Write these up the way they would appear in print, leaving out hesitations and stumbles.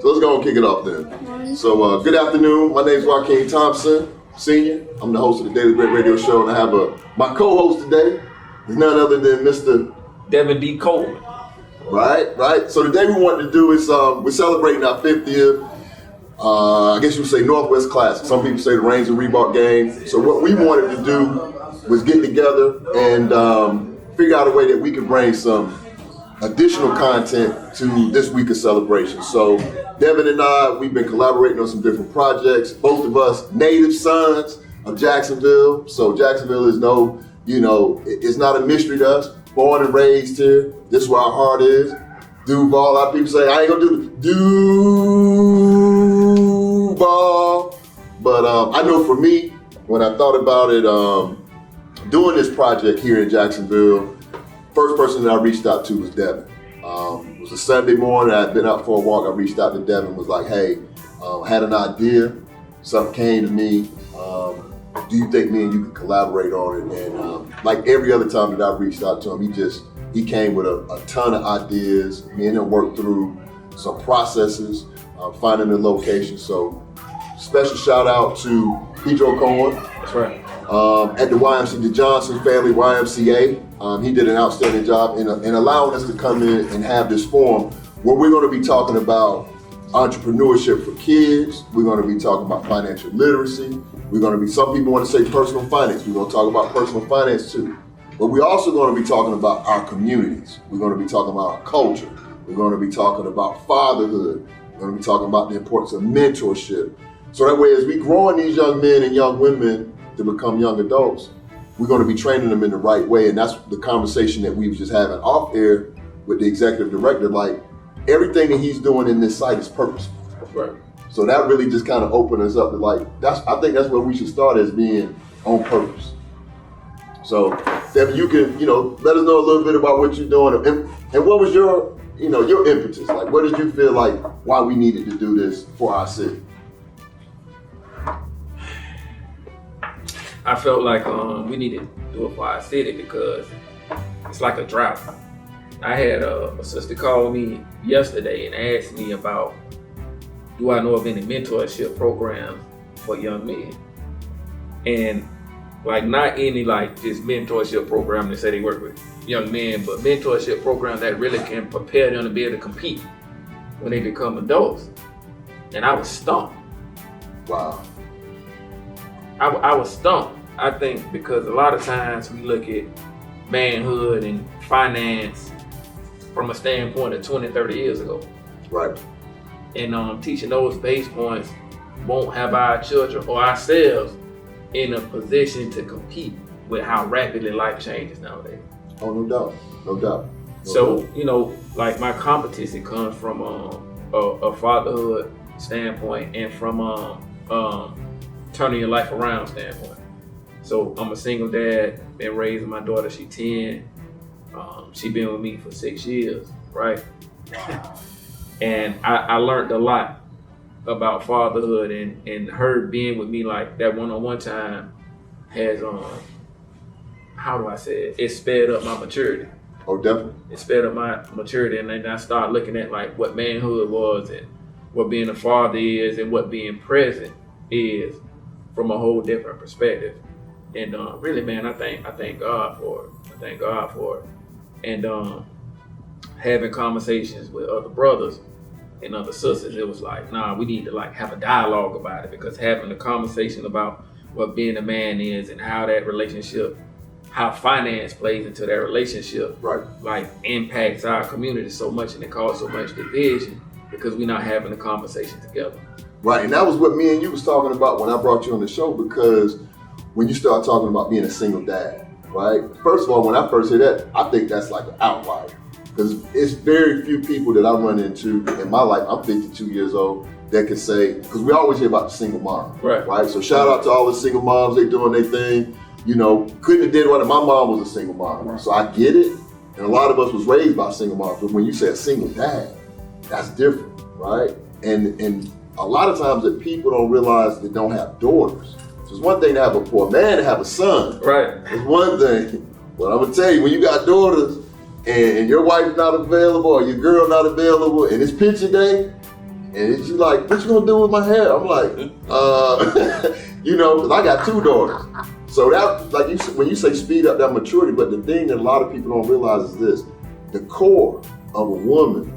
So let's go and kick it off then. So good afternoon. My name is Joaquin Thompson, Senior. I'm the host of the Daily Bread Radio Show, and I have my co-host today is none other than Mr. Devin D. Coleman. Right. So today we wanted to do is we're celebrating our 50th. I guess you would say Northwest Classic. Some people say the Reigns and Reebok game. So what we wanted to do was get together and figure out a way that we could bring some additional content to this week of celebration. So Devin and I, we've been collaborating on some different projects. Both of us native sons of Jacksonville. So Jacksonville is it's not a mystery to us. Born and raised here. This is where our heart is. Duval, a lot of people say, I ain't gonna do the Duval. But I know for me, when I thought about it, doing this project here in Jacksonville, first person that I reached out to was Devin. It was a Sunday morning, I'd been out for a walk, I reached out to Devin, was like, hey, I had an idea, something came to me, do you think me and you can collaborate on it? And like every other time that I reached out to him, he came with a ton of ideas. Me and him worked through some processes, finding the location. So special shout out to Pedro Coleman. That's right. At the YMCA, the Johnson family YMCA. He did an outstanding job in allowing us to come in and have this forum where we're going to be talking about entrepreneurship for kids. We're going to be talking about financial literacy. We're going to be, some people want to say personal finance. We're going to talk about personal finance too. But we're also going to be talking about our communities. We're going to be talking about our culture. We're going to be talking about fatherhood. We're going to be talking about the importance of mentorship. So that way, as we growing these young men and young women to become young adults, we're going to be training them in the right way. And that's the conversation that we was just having off air with the executive director. Like, everything that he's doing in this site is purposeful. Right. So that really just kind of opened us up to I think that's where we should start, as being on purpose. So Devin, you can, let us know a little bit about what you're doing and what was your impetus? Like, what did you feel like why we needed to do this for our city? I felt like we needed to do it for our city because it's like a drought. I had a sister call me yesterday and asked me about, do I know of any mentorship programs for young men? And not any just mentorship program that say they work with young men, but mentorship programs that really can prepare them to be able to compete when they become adults. And I was stumped. Wow. I was stumped. I think because a lot of times we look at manhood and finance from a standpoint of 20, 30 years ago. Right. And teaching those base points won't have our children or ourselves in a position to compete with how rapidly life changes nowadays. Oh, no doubt. So, my competition comes from a fatherhood standpoint and from turning your life around standpoint. So I'm a single dad, been raising my daughter, she's 10. She been with me for 6 years, right? And I learned a lot about fatherhood, and her being with me like that one-on-one time has, how do I say it? It sped up my maturity. Oh, definitely. It sped up my maturity, and then I started looking at what manhood was and what being a father is and what being present is from a whole different perspective. And really, man, I thank God for it. I thank God for it. And having conversations with other brothers and other sisters, it was we need to have a dialogue about it, because having a conversation about what being a man is and how that relationship, how finance plays into that relationship, right, impacts our community so much, and it causes so much division because we're not having a conversation together. Right, and that was what me and you was talking about when I brought you on the show, because when you start talking about being a single dad, right? First of all, when I first hear that, I think that's like an outlier, because it's very few people that I run into in my life. I'm 52 years old that can say, because we always hear about the single mom, right? So shout out to all the single moms, they doing their thing. Couldn't have did what my mom was a single mom, so I get it. And a lot of us was raised by single moms, but when you say a single dad, that's different, right? And a lot of times that people don't realize they don't have daughters. So it's one thing to have a man to have a son. Right. It's one thing. But I'm gonna tell you, when you got daughters and your wife's not available or your girl not available and it's picture day, And she's like, what you gonna do with my hair? I'm like, you know, because I got 2 daughters. So that, like you said, when you say speed up that maturity, but the thing that a lot of people don't realize is this: the core of a woman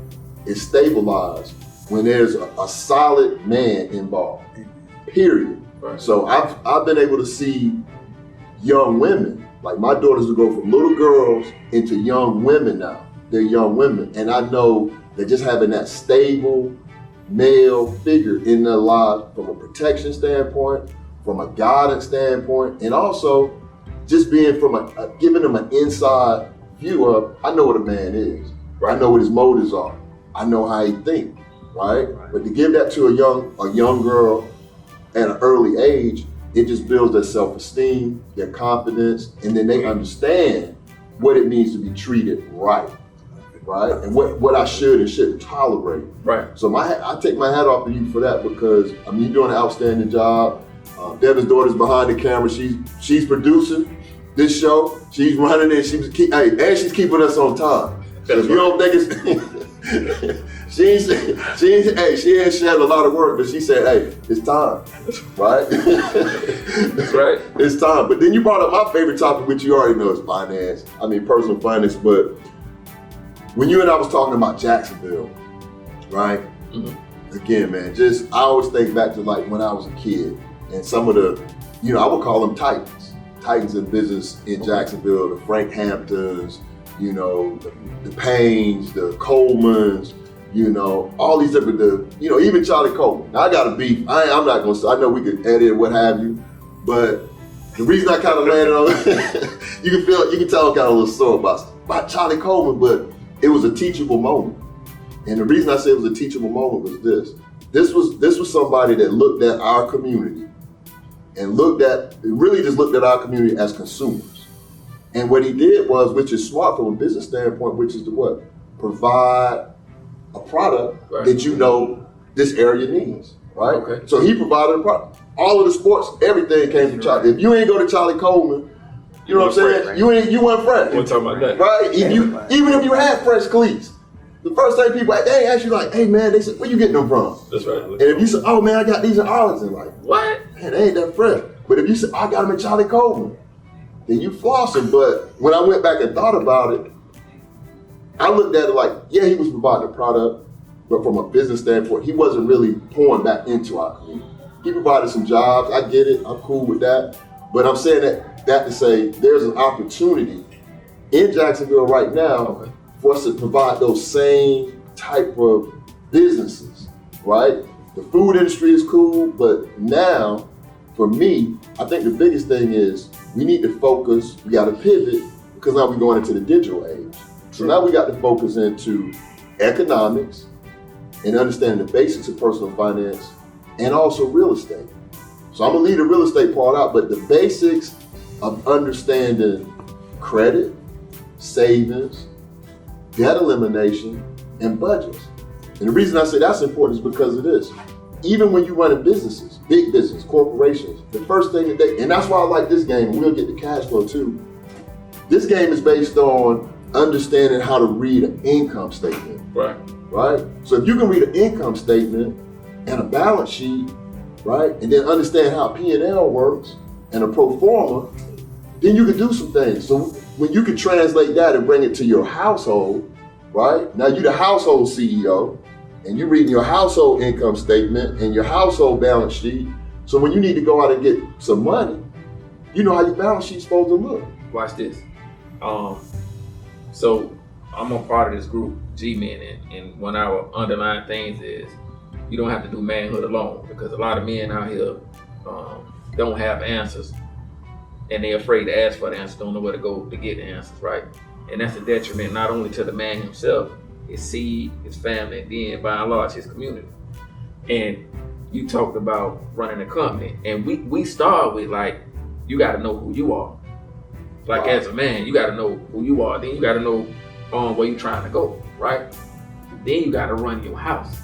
is stabilized when there's a solid man involved. Period. Right. So I've been able to see young women, like my daughters will go from little girls into young women now. They're young women, and I know that just having that stable male figure in their lives from a protection standpoint, from a guidance standpoint, and also just being from giving them an inside view of, I know what a man is. Right. I know what his motives are. I know how he thinks, right? But to give that to a young girl at an early age, it just builds their self-esteem, their confidence, and then they understand what it means to be treated right? And what I should and shouldn't tolerate. Right. So I take my hat off to you for that, because I mean, you're doing an outstanding job. Devin's daughter's behind the camera. She's producing this show. She's running it. She's keeping us on time. So if you don't think it's she ain't shared a lot of work, but she said, hey, it's time, right? That's right. It's time. But then you brought up my favorite topic, which you already know is finance. I mean, personal finance. But when you and I was talking about Jacksonville, right? Mm-hmm. Again, man, I always think back to like when I was a kid and some of the, I would call them titans in business in Jacksonville, the Frank Hamptons, the Paynes, the Colemans, all these different, even Charlie Coleman. Now I got a beef. I'm not going to, I know we could edit what have you, but the reason I kind of landed on you can tell I'm kind of a little sore about Charlie Coleman, but it was a teachable moment. And the reason I say it was a teachable moment was this. This was somebody that looked at our community and really just looked at our community as consumers. And what he did was, which is smart from a business standpoint, which is to what? Provide a product that this area needs, right? Okay. So he provided a product. All of the sports, everything came from Charlie. If you ain't go to Charlie Coleman, you know what I'm saying? Right? You weren't fresh. We're talking about that. Right? Even if you had fresh cleats, the first thing people, they ask you like, hey man, they said, where you getting them from? That's right. And if you say, oh man, I got these in Arlington, like, what? Man, they ain't that fresh. But if you say, I got them in Charlie Coleman, then you flossing. But when I went back and thought about it, I looked at it like, yeah, he was providing a product, but from a business standpoint, he wasn't really pouring back into our community. He provided some jobs. I get it. I'm cool with that. But I'm saying that to say there's an opportunity in Jacksonville right now for us to provide those same type of businesses, right? The food industry is cool, but now, for me, I think the biggest thing is we need to focus, we got to pivot, because now we're going into the digital age. So now we got to focus into economics and understanding the basics of personal finance and also real estate. So I'm gonna leave the real estate part out, but the basics of understanding credit, savings, debt elimination, and budgets. And the reason I say that's important is because of this. Even when you're running businesses, big business, corporations, the first thing that and that's why I like this game, and we'll get the cash flow too. This game is based on understanding how to read an income statement. Right? So if you can read an income statement and a balance sheet, right, and then understand how P&L works and a pro forma, then you can do some things. So when you can translate that and bring it to your household, right? Now you're the household CEO and you're reading your household income statement and your household balance sheet. So when you need to go out and get some money, you know how your balance sheet's supposed to look. Watch this. So I'm a part of this group, G-Men, and one of our underlying things is you don't have to do manhood alone, because a lot of men out here don't have answers and they're afraid to ask for the answers, don't know where to go to get the answers, right? And that's a detriment not only to the man himself, his seed, his family, and then by and large his community. And you talked about running a company, and we start with like, you gotta know who you are. Like as a man, you gotta know who you are, then you gotta know where you're trying to go, right? Then you gotta run your house.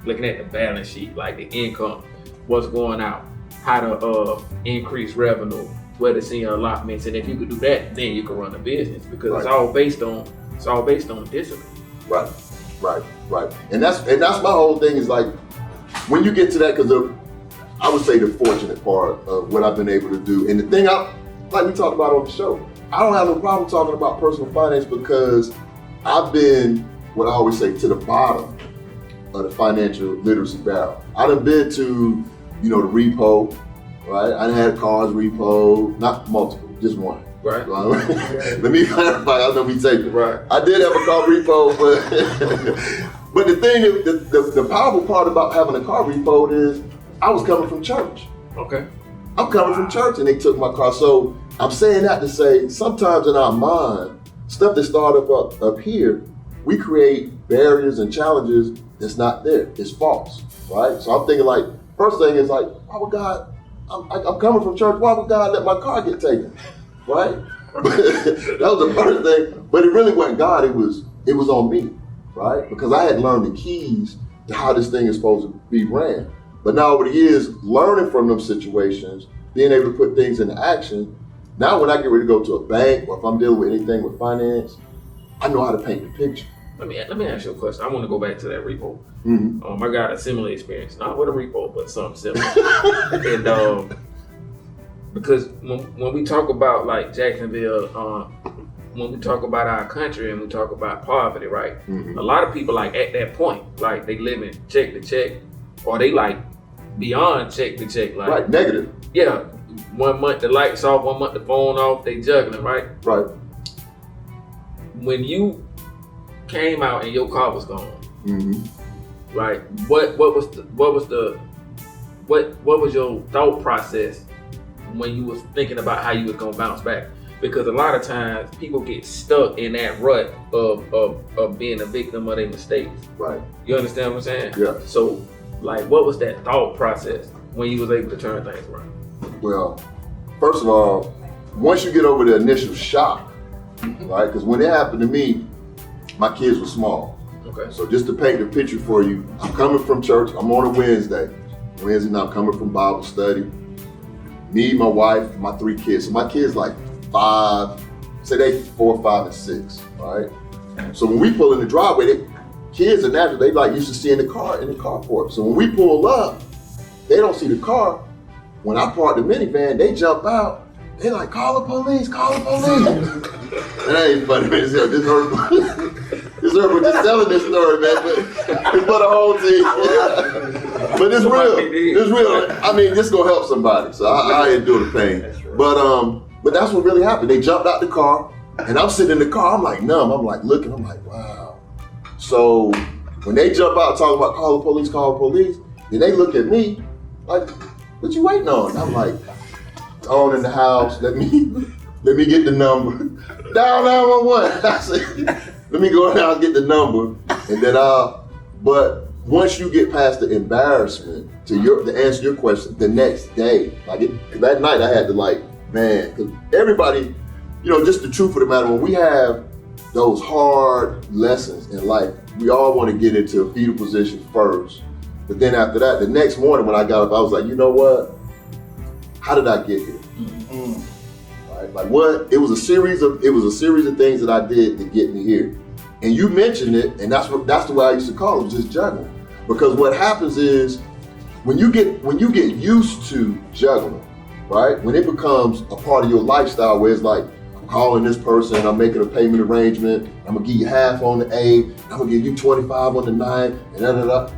Looking at the balance sheet, like the income, what's going out, how to increase revenue, where to see your allotments, and if you could do that, then you can run a business, because it's all based on discipline. Right. And that's my whole thing is like, when you get to that, because I would say the fortunate part of what I've been able to do, and the thing like we talked about on the show, I don't have no problem talking about personal finance because I've been, what I always say, to the bottom of the financial literacy barrel. I done been to, the repo, right? I done had cars repo, not multiple, just one. Right. Let me clarify, I know we take it. Right. I did have a car repo, but the thing, the powerful part about having a car repo is I was coming from church. Okay. I'm coming from church and they took my car. So I'm saying that to say sometimes in our mind, stuff that started up here, we create barriers and challenges that's not there. It's false, right? So I'm thinking like, first thing is like, why would God, I'm coming from church, why would God let my car get taken, right? That was the first thing, but it really wasn't God, it was on me, right? Because I had learned the keys to how this thing is supposed to be ran. But now over the years, learning from them situations, being able to put things into action, now when I get ready to go to a bank or if I'm dealing with anything with finance, I know how to paint the picture. Let me ask you a question. I want to go back to that repo. Mm-hmm. I got a similar experience, not with a repo, but something similar. And because when we talk about like Jacksonville, when we talk about our country and we talk about poverty, right? Mm-hmm. A lot of people like at that point, like they living check to check, or they like beyond check to check, like right, negative. Yeah, 1 month the lights off, 1 month the phone off, they juggling, right? Right. When you came out and your car was gone, mm-hmm. right? What was your thought process when you was thinking about how you was gonna bounce back? Because a lot of times people get stuck in that rut of being a victim of their mistakes. Right. You understand what I'm saying? Yeah. So, like, what was that thought process when you was able to turn things around? Well, first of all, once you get over the initial shock, right? Because when it happened to me, my kids were small. Okay. So just to paint the picture for you, I'm coming from church. I'm on a Wednesday night, I'm coming from Bible study. Me, my wife, my 3 kids. So my kids like 5, say they 4, 5, and 6, right? So when we pull in the driveway, kids are natural. They like used to see in the carport. So when we pull up, they don't see the car. When I park the minivan, they jump out. They like, call the police, call the police. That ain't funny, man. This hurt. This hurt for just telling this story, man. But it's for the whole team. But it's real. It's real. I mean, this gonna help somebody. So I endure the pain. But that's what really happened. They jumped out the car, and I'm sitting in the car. I'm like numb. I'm like looking. I'm like, wow. So when they jump out talking about call the police, then they look at me like, what you waiting on? I'm like, on in the house. Let me get the number. Dial 911. I said, let me go down and get the number, and then But once you get past the embarrassment, to answer your question, the next day, that night I had to because everybody, just the truth of the matter, when we have those hard lessons in life, we all want to get into a fetal position first. But then after that, the next morning when I got up, I was like, you know what? How did I get here? Mm-hmm. Right? Like what? It was a series of things that I did to get me here. And you mentioned it, and that's the way I used to call it, just juggling. Because what happens is when you get used to juggling, right? When it becomes a part of your lifestyle where it's like, I'm calling this person, I'm making a payment arrangement, I'm gonna give you half on the 8, I'm gonna give you 25 on the 9, and da-da-da.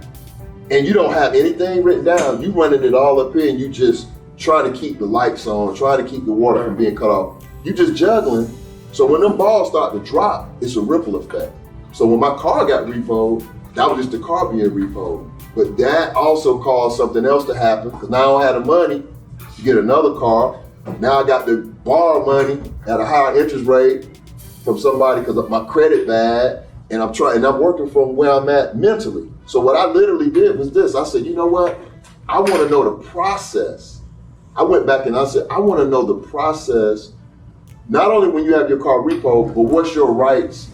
And you don't have anything written down, you running it all up here and you just trying to keep the lights on, trying to keep the water from being cut off. You just juggling. So when them balls start to drop, it's a ripple effect. So when my car got repoed, that was just the car being repoed. But that also caused something else to happen because now I don't have the money to get another car. Now I got to borrow money at a higher interest rate from somebody because my credit bad, and I'm working from where I'm at mentally. So what I literally did was this. I said, you know what? I want to know the process. I went back and I said, I want to know the process, not only when you have your car repoed, but what's your rights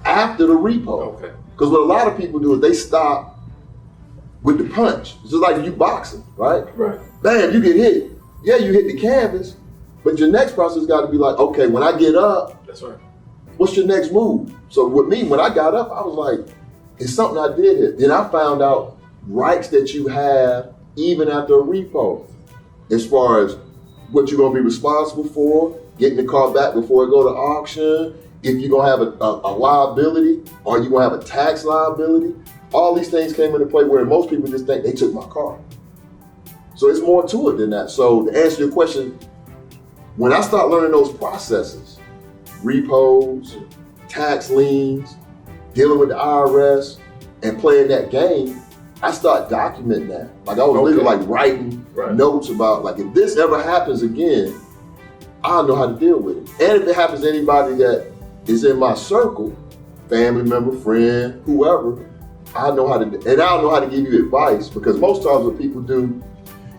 after the repo. Okay. Because what a lot of people do is they stop with the punch. It's just like you boxing, right? Right. Bam, you get hit. Yeah, you hit the canvas, but your next process got to be like, okay, when I get up, that's right. What's your next move? So with me, when I got up, I was like, it's something I did here. Then I found out rights that you have even after a repo, as far as what you're gonna be responsible for, getting the car back before it go to auction, if you're gonna have a liability, or you're gonna have a tax liability. All these things came into play where most people just think they took my car. So it's more to it than that. So to answer your question, when I start learning those processes, repos, tax liens, dealing with the IRS, and playing that game, I start documenting that. Like I was literally like writing notes about, like, if this ever happens again, I'll know how to deal with it. And if it happens to anybody that is in my circle, family member, friend, whoever, I know how to, and I'll know how to give you advice, because most times what people do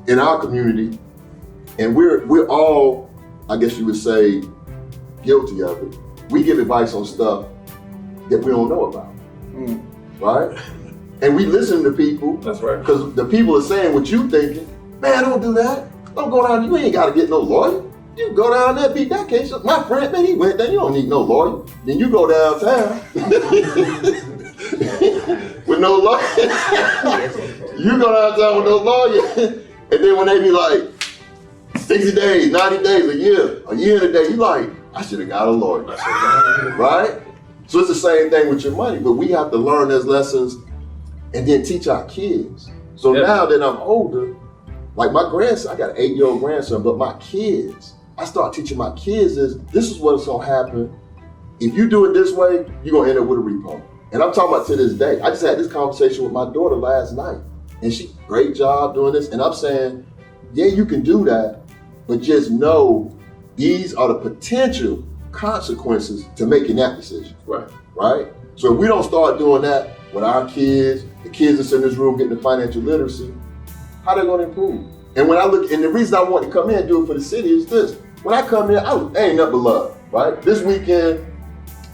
in our community, and we're all, I guess you would say, guilty of it. We give advice on stuff that we don't know about, right? And we listen to people. That's right. Because the people are saying what you thinking. Man, don't do that. Don't go down. You ain't got to get no lawyer. You go down there, beat that case. My friend, man, he went there. You don't need no lawyer. Then you go downtown with no lawyer. You go downtown with no lawyer. And then when they be like, 60 days, 90 days, a year and a day, you like, I should have got a lawyer, right? So it's the same thing with your money, but we have to learn those lessons and then teach our kids. So now that I'm older, like my grandson, I got an 8-year-old grandson, but my kids, I start teaching my kids this is what's gonna happen. If you do it this way, you're gonna end up with a repo. And I'm talking about to this day. I just had this conversation with my daughter last night, and she, great job doing this. And I'm saying, yeah, you can do that, but just know these are the potential consequences to making that decision. Right? So if we don't start doing that with our kids, the kids that's in this room getting the financial literacy, how they gonna improve? And when I look, and the reason I want to come in and do it for the city is this. When I come in, I ain't nothing but love, right? This weekend,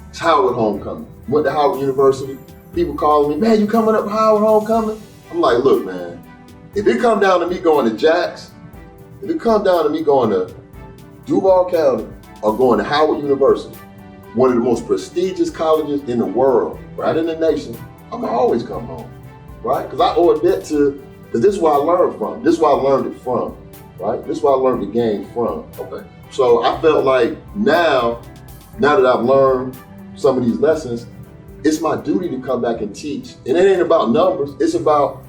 it's Howard homecoming. Went to Howard University. People calling me, man, you coming up Howard homecoming? I'm like, look, man, if it come down to me going to Jax, if it come down to me going to Duval County or going to Howard University, one of the most prestigious colleges in the world, right, in the nation, I'm gonna always come home, right? Because I owe a debt to, because this is where I learned from. This is where I learned it from, right? This is where I learned the game from. Okay. So I felt like now that I've learned some of these lessons, it's my duty to come back and teach. And it ain't about numbers, it's about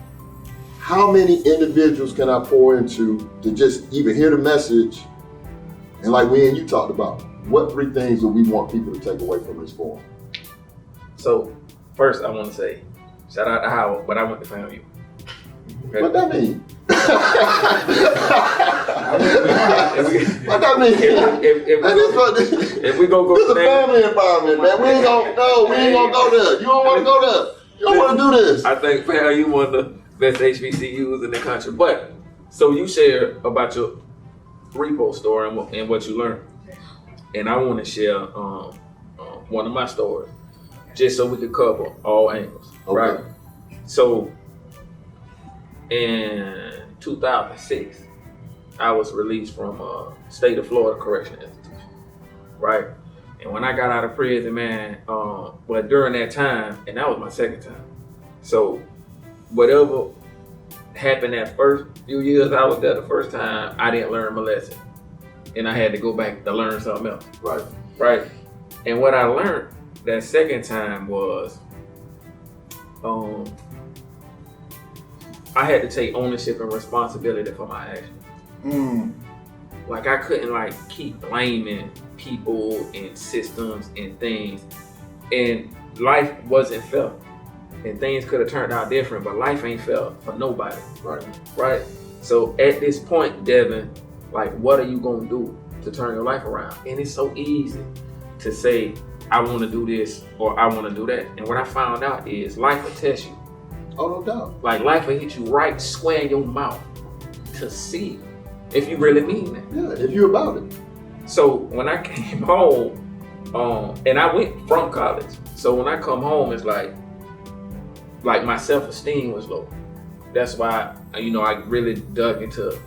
how many individuals can I pour into to just even hear the message. And like we and you talked about, what 3 things do we want people to take away from this forum? So first I want to say, shout out to Howard, but I went to FAMU. Okay. What that mean? What that mean? If we go this is a family environment, man. We ain't gonna go there. You don't want to go there. You don't want to do this. I think FAMU one of the best HBCUs in the country. But so you share about your repo store and what you learned, and I want to share one of my stories, just so we could cover all angles, right? So in 2006, I was released from State of Florida Correctional Institution, right? And when I got out of prison, man, but during that time, and that was my second time, so whatever happened that first few years I was there the first time, I didn't learn my lesson. And I had to go back to learn something else. Right. And what I learned that second time was I had to take ownership and responsibility for my actions. Like I couldn't keep blaming people and systems and things. And life wasn't fair. And things could have turned out different, but life ain't fair for nobody. Right? So at this point, Devin, what are you gonna do to turn your life around? And it's so easy to say, I wanna do this or I wanna do that. And what I found out is life will test you. Oh, no doubt. Life will hit you right square in your mouth to see if you really mean that. Yeah, if you're about it. So when I came home, and I went from college. So when I come home, it's like my self-esteem was low. That's why, I really dug into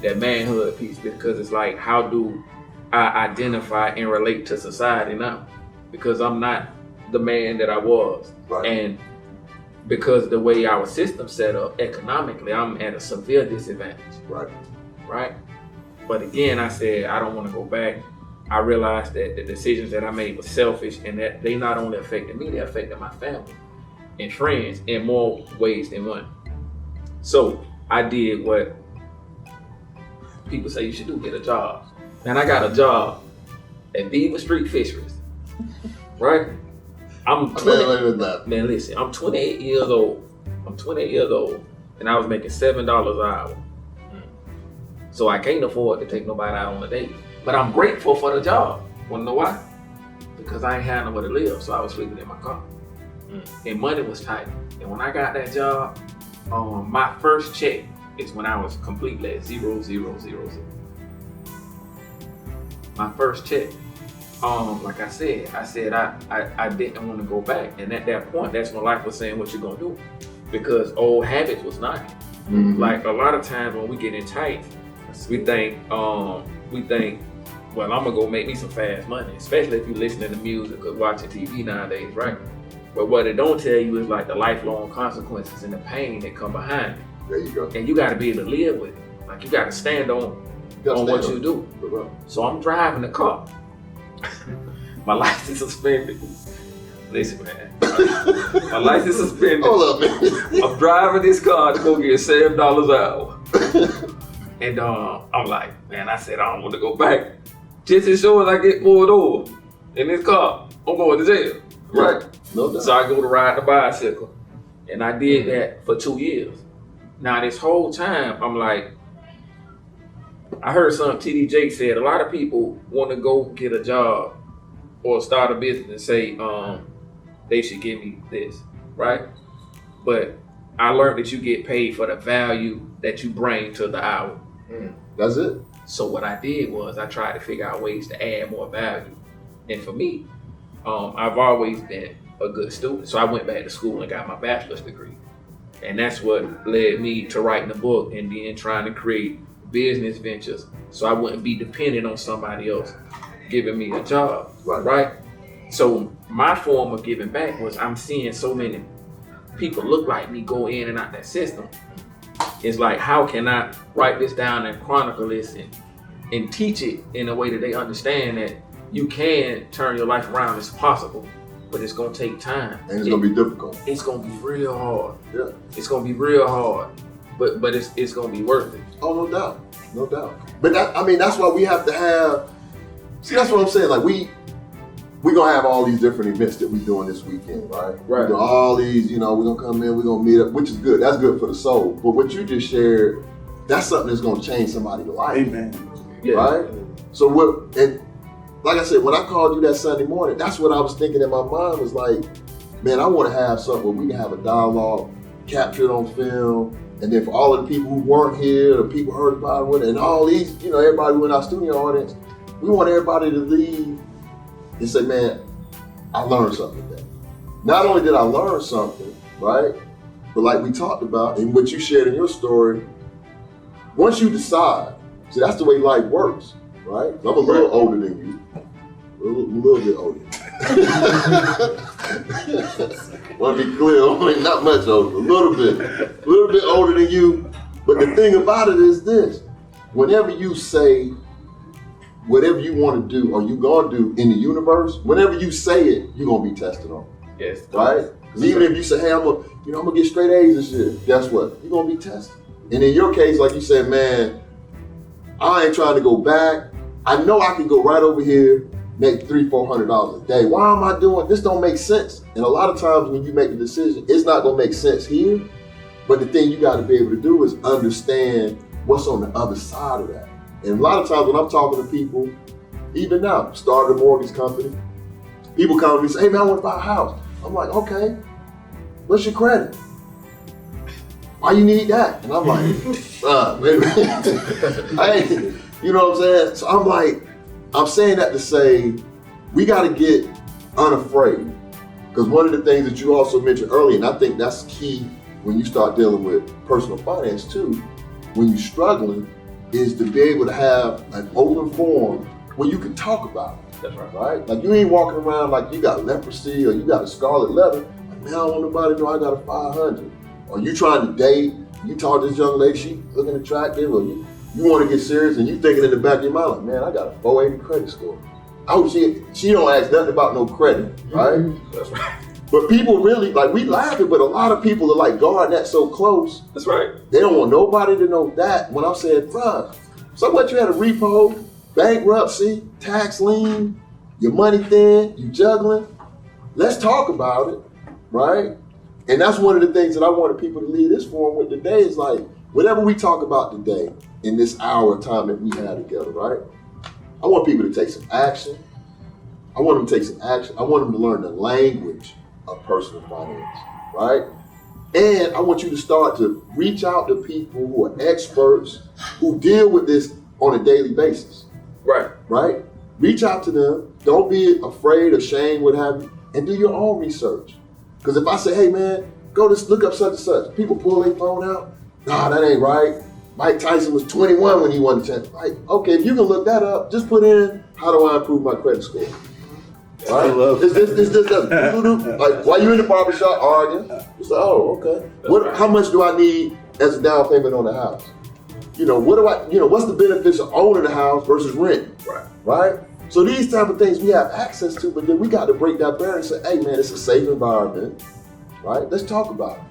that manhood piece, because it's like, how do I identify and relate to society now? Because I'm not the man that I was. And because the way our system's set up economically, I'm at a severe disadvantage. Right? But again, I said, I don't want to go back. I realized that the decisions that I made were selfish and that they not only affected me, they affected my family and friends in more ways than one. So I did what people say you should do, get a job. And I got a job at Beaver Street Fisheries, right? I'm 20, man, listen, I'm 28 years old. And I was making $7 an hour. So I can't afford to take nobody out on a date. But I'm grateful for the job. Wanna know why? Because I ain't had nowhere to live, so I was sleeping in my car. And money was tight. And when I got that job, my first check is when I was completely at 0, 0, 0, 0. My first check. Like I said I didn't want to go back. And at that point, that's when life was saying what you're gonna do. Because old habits was knocking. Like a lot of times when we get in tight, we think, well, I'm gonna go make me some fast money, especially if you're listening to music or watching TV nowadays, right? But what it don't tell you is like the lifelong consequences and the pain that come behind it. There you go. And you gotta be able to live with it. Like you gotta stand on what you do. So I'm driving the car. My license suspended. Listen, man. My license suspended. Hold up, man. I'm driving this car to go get $7 an hour. And I'm like, man, I said I don't want to go back. Just as sure as I get pulled over in this car, I'm going to jail, right? No doubt. So I go to ride the bicycle. And I did that for 2 years. Now this whole time, I'm like, I heard something TD Jake said, a lot of people want to go get a job or start a business and say, they should give me this, right? But I learned that you get paid for the value that you bring to the hour. That's it. So what I did was I tried to figure out ways to add more value. And for me, I've always been a good student. So I went back to school and got my bachelor's degree. And that's what led me to writing a book and then trying to create business ventures so I wouldn't be dependent on somebody else giving me a job, right? So my form of giving back was I'm seeing so many people look like me go in and out that system. It's like, how can I write this down and chronicle this and teach it in a way that they understand that you can turn your life around, it's possible, but it's gonna take time. And it's gonna be difficult. It's gonna be real hard. Yeah. It's gonna be real hard, but it's gonna be worth it. Oh, no doubt, no doubt. But that's why we have to have, see, that's what I'm saying, like we're gonna have all these different events that we're doing this weekend, right? Right. We're doing all these, we're gonna come in, we're gonna meet up, which is good. That's good for the soul. But what you just shared, that's something that's gonna change somebody's life. Amen. Yeah. Right? So and like I said, when I called you that Sunday morning, that's what I was thinking in my mind was like, man, I wanna have something where we can have a dialogue, capture it on film, and then for all of the people who weren't here, the people heard about it, and all these, everybody who in our studio audience, we want everybody to leave and say, man, I learned something today. Not only did I learn something, right? But like we talked about and what you shared in your story, once you decide, see, that's the way life works, right? I'm a little older than you. A little bit older. Want to be clear, only not much older, a little bit older than you. But the thing about it is this, whenever you say, whatever you want to do or you going to do in the universe, whenever you say it, you're going to be tested on. Yes. Right? Because even if you say, hey, I'm going to get straight A's this year, guess what? You're going to be tested. And in your case, like you said, man, I ain't trying to go back. I know I can go right over here, make $300-400 a day. Why am I doing this? Don't make sense. And a lot of times when you make a decision, it's not going to make sense here. But the thing you got to be able to do is understand what's on the other side of that. And a lot of times when I'm talking to people, even now, started a mortgage company, people come to me and say, hey man, I want to buy a house. I'm like, okay, what's your credit? Why you need that? And I'm like, wait a minute. Hey, you know what I'm saying? So I'm like, I'm saying that to say, we got to get unafraid. Because one of the things that you also mentioned earlier, and I think that's key when you start dealing with personal finance too, when you're struggling, is to be able to have an open forum where you can talk about it. That's right. Right? Like you ain't walking around like you got leprosy or you got a scarlet letter. man, I don't want nobody to know I got a 500. Or you trying to date, you talk to this young lady, she looking attractive, or you want to get serious and you thinking in the back of your mind, like, man, I got a 480 credit score. I hope she don't ask nothing about no credit, right? That's right. But people really, like, we laughing, but a lot of people are like guarding that so close. That's right. They don't want nobody to know that. When I'm saying, bruh, so what, you had a repo, bankruptcy, tax lien, your money thin, you juggling. Let's talk about it, right? And that's one of the things that I wanted people to leave this forum with today is like, whatever we talk about today in this hour of time that we have together, right? I want people to take some action. I want them to take some action. I want them to learn the language of personal finance, right? And I want you to start to reach out to people who are experts, who deal with this on a daily basis. Right. Right? Reach out to them. Don't be afraid, ashamed, what have you, and do your own research. Because if I say, hey man, go look up such and such, people pull their phone out. Nah, that ain't right. Mike Tyson was 21 when he won the championship. Like, okay, if you can look that up, just put in, how do I improve my credit score? Right? I love it. Like, while you're in the barbershop arguing, you say, oh, okay. How much do I need as a down payment on the house? What's the benefits of owning the house versus rent? Right? So these type of things we have access to, but then we got to break that barrier and say, hey man, it's a safe environment, right? Let's talk about it.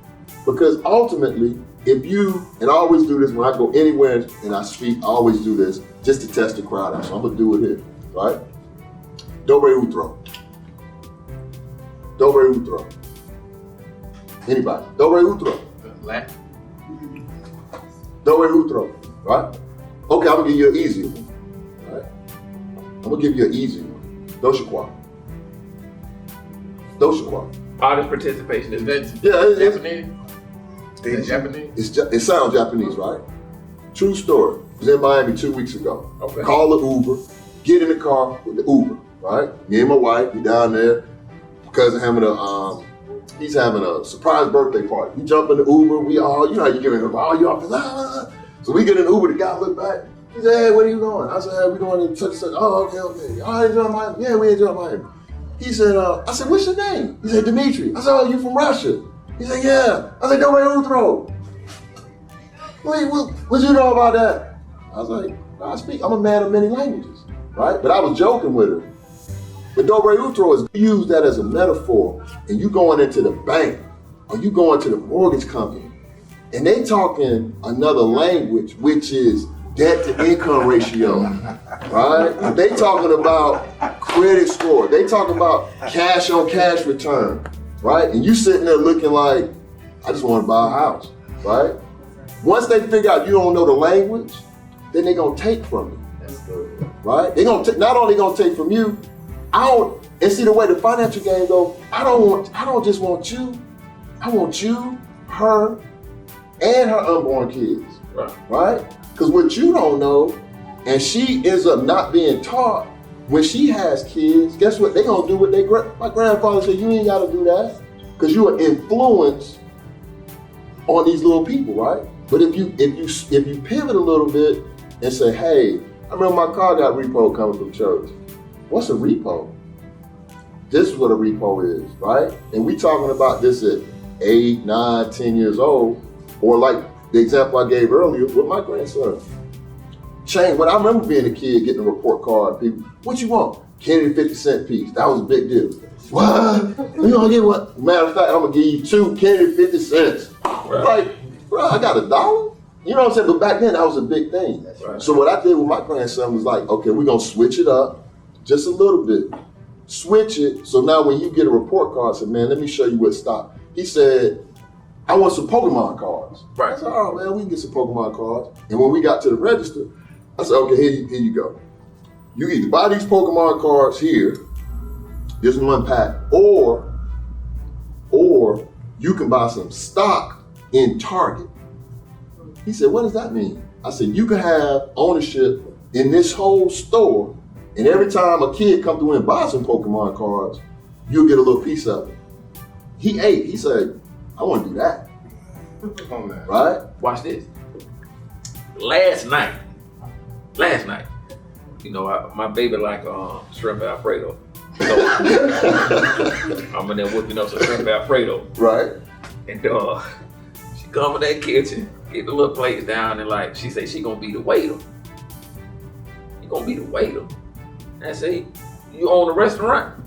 Because ultimately, if you, and I always do this when I go anywhere and I speak, I always do this just to test the crowd out. So I'm gonna do it here, right? Dobre Utro. Dobre Utro. Anybody? Dobre Utro. Latin. Dobre Utro, right? Okay, I'm gonna give you an easy one, right? I'm gonna give you an easy one. Doshikwa. Doshikwa. Artist participation, is that Japanese? Is that Japanese? It sounds Japanese, right? True story. I was in Miami 2 weeks ago. Okay. Call the Uber, get in the car with the Uber, right? Me and my wife, we down there. Cousin he's having a surprise birthday party. We jump in the Uber, we all, you know how you get in the car, you all, So we get in the Uber, the guy look back, he said, hey, where are you going? I said, hey, we going to such and such. Oh, okay. All right, enjoy Miami. Yeah, we enjoy Miami. He said, I said, what's your name? He said, Dimitri. I said, oh, you from Russia? He said, yeah. I said, Dobre Utro. Wait, what you know about that? I was like, I'm a man of many languages, right? But I was joking with him. But Dobre Utro is use that as a metaphor, and you going into the bank, or you going to the mortgage company, and they talking another language, which is debt to income ratio, right? They talking about credit score. They talking about cash on cash return, right? And you sitting there looking like, I just want to buy a house, right? Once they figure out you don't know the language, then they gonna take from you. That's good. Right? They gonna not only gonna take from you, and see the way the financial game go, I don't just want you, I want you, her, and her unborn kids. Right? Because what you don't know, and she ends up not being taught, when she has kids, guess what? They gonna do what my grandfather said, you ain't gotta do that. Because you are influenced on these little people, right? But if you pivot a little bit and say, hey, I remember my car got repo coming from church. What's a repo? This is what a repo is, right? And we talking about this at 8, 9, 10 years old, or like the example I gave earlier with my grandson. When I remember being a kid getting a report card, people, what you want? Candy 50-cent piece. That was a big deal. What? You gonna get what? Matter of fact, I'm gonna give you 2 candy 50 cents. Right. Like, bro, I got $1? You know what I'm saying? But back then, that was a big thing. Right. So what I did with my grandson was like, okay, we're gonna switch it up just a little bit. Switch it, so now when you get a report card, I said, man, let me show you what stock. He said, I want some Pokemon cards. Right. I said, all right, man, we can get some Pokemon cards. And when we got to the register, I said, okay, here you go. You either buy these Pokemon cards here, this one pack, or you can buy some stock in Target. He said, what does that mean? I said, you can have ownership in this whole store, and every time a kid come through and buy some Pokemon cards, you'll get a little piece of it. He ate. He said, I want to do that. Right? Watch this. Last night, you know, my baby like shrimp Alfredo. So I'm in there whipping up some shrimp Alfredo. Right. And she come in that kitchen, get the little plates down, and like she say she gonna be the waiter. You gonna be the waiter. I say, you own the restaurant?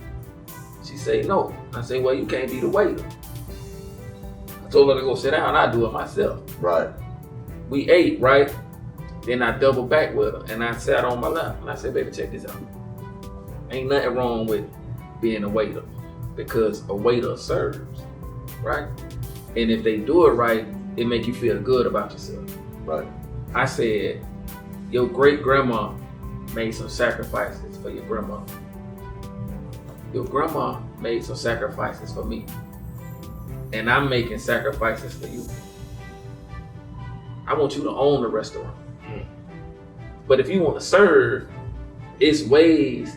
She say, no. I say, well, you can't be the waiter. I told her to go sit down, I do it myself. Right. We ate, right? Then I doubled back with her and I sat on my lap and I said, baby, check this out. Ain't nothing wrong with being a waiter because a waiter serves, right? And if they do it right, it make you feel good about yourself. Right. I said, your great grandma made some sacrifices for your grandma. Your grandma made some sacrifices for me. And I'm making sacrifices for you. I want you to own the restaurant. But if you want to serve, it's ways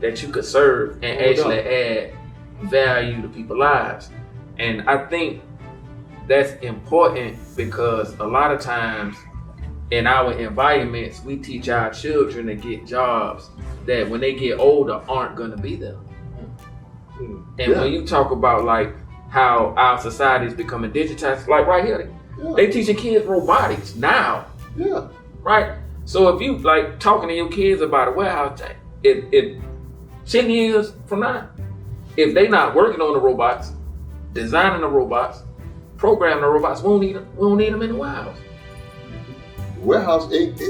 that you could serve and actually add value to people's lives. And I think that's important because a lot of times in our environments, we teach our children to get jobs that when they get older aren't gonna be there. And when you talk about like how our society is becoming digitized, like right here, they teaching kids robotics now. Yeah. Right? So if you like talking to your kids about a warehouse tank, if 10 years from now, if they not working on the robots, designing the robots, programming the robots, we don't need them in the warehouse. Warehouse, it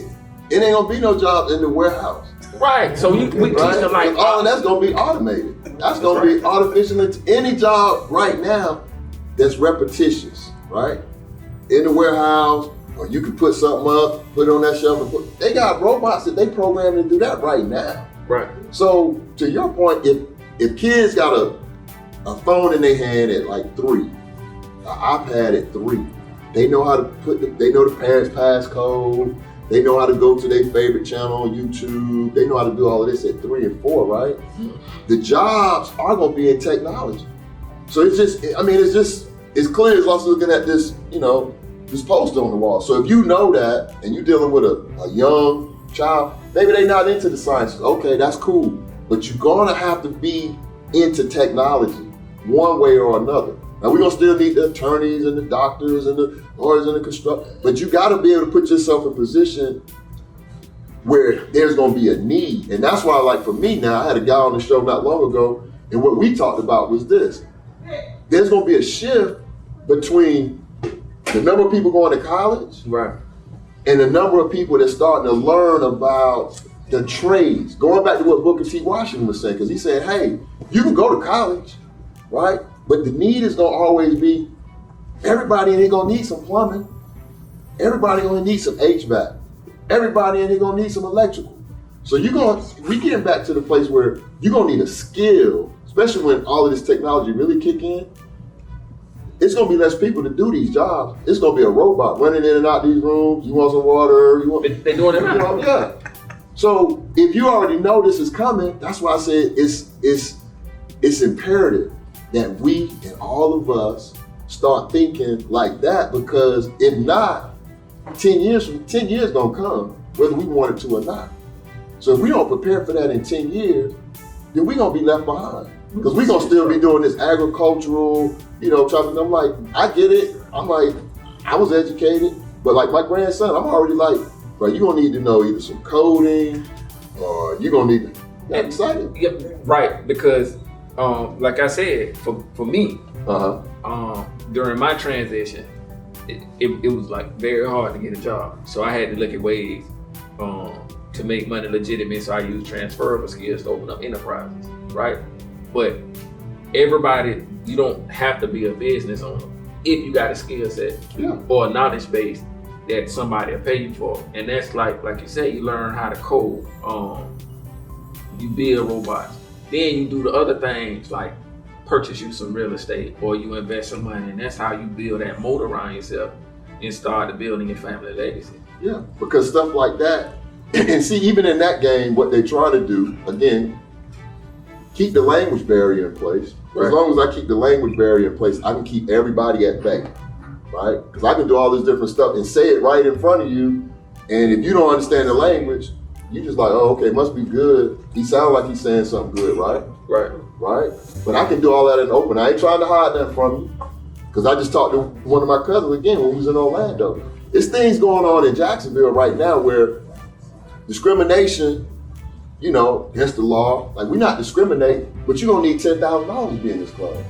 ain't gonna be no jobs in the warehouse. Right. So we teach them like all of that's gonna be automated. That's gonna be artificial. Any job right now that's repetitious, right? In the warehouse, or you can put something up, put it on that shelf, and they got robots that they program to do that right now. Right. So to your point, if kids got a phone in their hand at like 3, an iPad at 3, they know how to they know the parents' passcode, they know how to go to their favorite channel on YouTube, they know how to do all of this at 3 and 4, right? The jobs are gonna be in technology. So it's clear as us looking at this, this poster on the wall. So if you know that and you're dealing with a young child, maybe they're not into the science. Okay, that's cool. But you're gonna have to be into technology one way or another. Now we're gonna still need the attorneys and the doctors and the lawyers and the construction, but you gotta be able to put yourself in a position where there's gonna be a need. And that's why, like for me now, I had a guy on the show not long ago, and what we talked about was this. There's gonna be a shift between the number of people going to college, right, and the number of people that's starting to learn about the trades. Going back to what Booker T. Washington was saying, because he said, hey, you can go to college, right? But the need is gonna always be, everybody in here gonna need some plumbing. Everybody gonna need some HVAC. Everybody in here gonna need some electrical. So we getting back to the place where you're gonna need a skill, especially when all of this technology really kick in. It's gonna be less people to do these jobs. It's gonna be a robot running in and out these rooms. You want some water? They doing it now. Yeah. So if you already know this is coming, that's why I said it's imperative that we and all of us start thinking like that, because if not, 10 years gonna come, whether we want it to or not. So if we don't prepare for that in 10 years, then we're gonna be left behind. Because we're gonna still be doing this agricultural, chopping. I'm like, I get it. I'm like, I was educated, but like my grandson, I'm already like, bro, you're gonna need to know either some coding or you're gonna need to get excited. Yeah, right, because like I said, for me, during my transition, it was like very hard to get a job. So I had to look at ways to make money legitimate. So I used transferable skills to open up enterprises, right? But everybody, you don't have to be a business owner if you got a skill set or a knowledge base that somebody will pay you for. And that's like you say, you learn how to code, you build robots. Then you do the other things like purchase you some real estate or you invest some money, and that's how you build that moat around yourself and start building your family legacy. Yeah, because stuff like that, and see, even in that game, what they try to do, again, keep the language barrier in place. Right. As long as I keep the language barrier in place, I can keep everybody at bay, right? Because I can do all this different stuff and say it right in front of you, and if you don't understand the language, you just like, oh, okay, must be good. He sounds like he's saying something good, right? right? But I can do all that in the open. I ain't trying to hide nothing from you. Because I just talked to one of my cousins again when we was in Orlando. There's things going on in Jacksonville right now where discrimination, against the law, like we're not discriminating, but you're gonna need $10,000 to be in this club,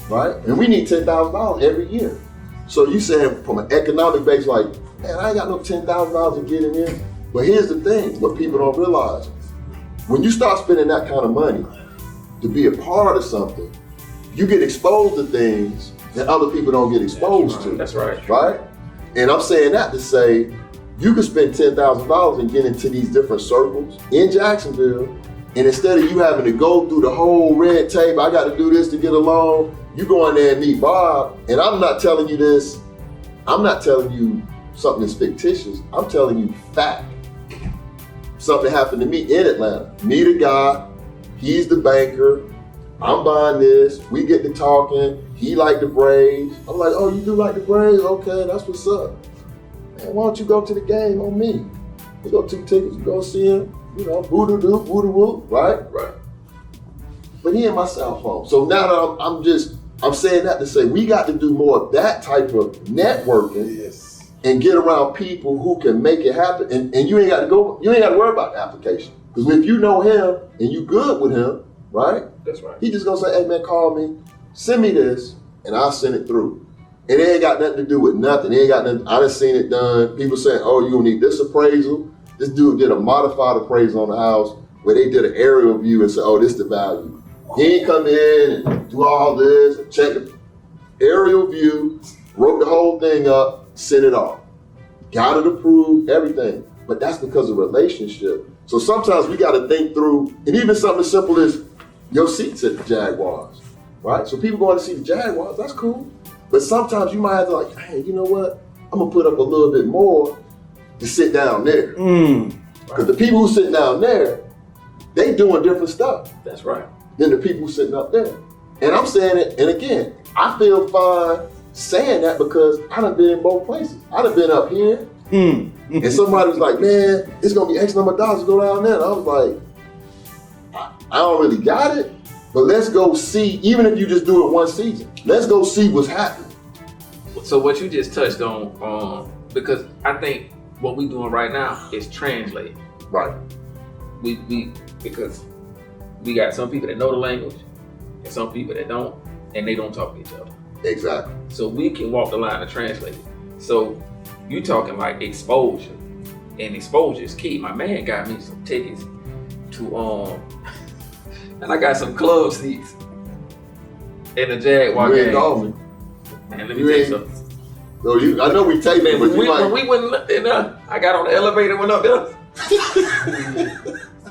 right? And we need $10,000 every year. So you saying from an economic base, like, man, I ain't got no $10,000 to get in here. But here's the thing, what people don't realize. When you start spending that kind of money to be a part of something, you get exposed to things that other people don't get exposed to. That's right. Right? And I'm saying that to say, you can spend $10,000 and get into these different circles in Jacksonville, and instead of you having to go through the whole red tape, I got to do this to get along, you go in there and meet Bob, and I'm not telling you this, I'm not telling you something that's fictitious, I'm telling you fact. Something happened to me in Atlanta. Meet a guy, he's the banker, I'm buying this, we get to talking, he like the Braves. I'm like, oh, you do like the Braves? Okay, that's what's up. Man, why don't you go to the game on me? You go 2 tickets, you go see him, boo-doo-doo, boo-doo-woo, right? Right. But he in my cell phone. So now that I'm saying that to say we got to do more of that type of networking and get around people who can make it happen. And you ain't got to worry about the application. Because if you know him and you good with him, right? That's right. He just gonna say, hey man, call me, send me this, and I'll send it through. And it ain't got nothing to do with nothing. It ain't got nothing, I done seen it done. People saying, oh, you gonna need this appraisal. This dude did a modified appraisal on the house where they did an aerial view and said, oh, this is the value. He ain't come in and do all this and check the aerial view, wrote the whole thing up, sent it off. Got it approved, everything. But that's because of relationship. So sometimes we gotta think through, and even something as simple as your seats at the Jaguars, right? So people going to see the Jaguars, that's cool. But sometimes you might have to like, hey, you know what? I'm gonna put up a little bit more to sit down there. Because the people who sit down there, they doing different stuff. That's right. Than the people who sitting up there. And I'm saying it, and again, I feel fine saying that because I done been in both places. I done been up here, and somebody was like, man, it's gonna be X number of dollars to go down there. And I was like, I don't really got it, but let's go see, even if you just do it one season, let's go see what's happening. So what you just touched on, because I think what we doing right now is translating. Right. Because we got some people that know the language and some people that don't, and they don't talk to each other. Exactly. So we can walk the line and translate it. So you talking like exposure, and exposure is key. My man got me some tickets to and I got some club seats in the Jaguar game. Call me. Man, let me tell you something. So I know we taped it, but when we went up there, I got on the elevator, went up there.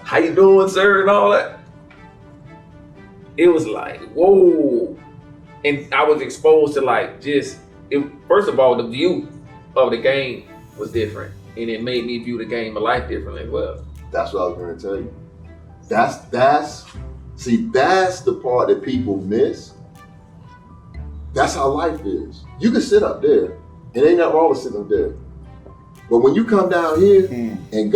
How you doing, sir, and all that. It was like, whoa. And I was exposed to first of all, the view of the game was different. And it made me view the game of life differently as well. That's what I was gonna tell you. That's the part that people miss. That's how life is. You can sit up there, and ain't nothing wrong with sitting up there. But when you come down here, and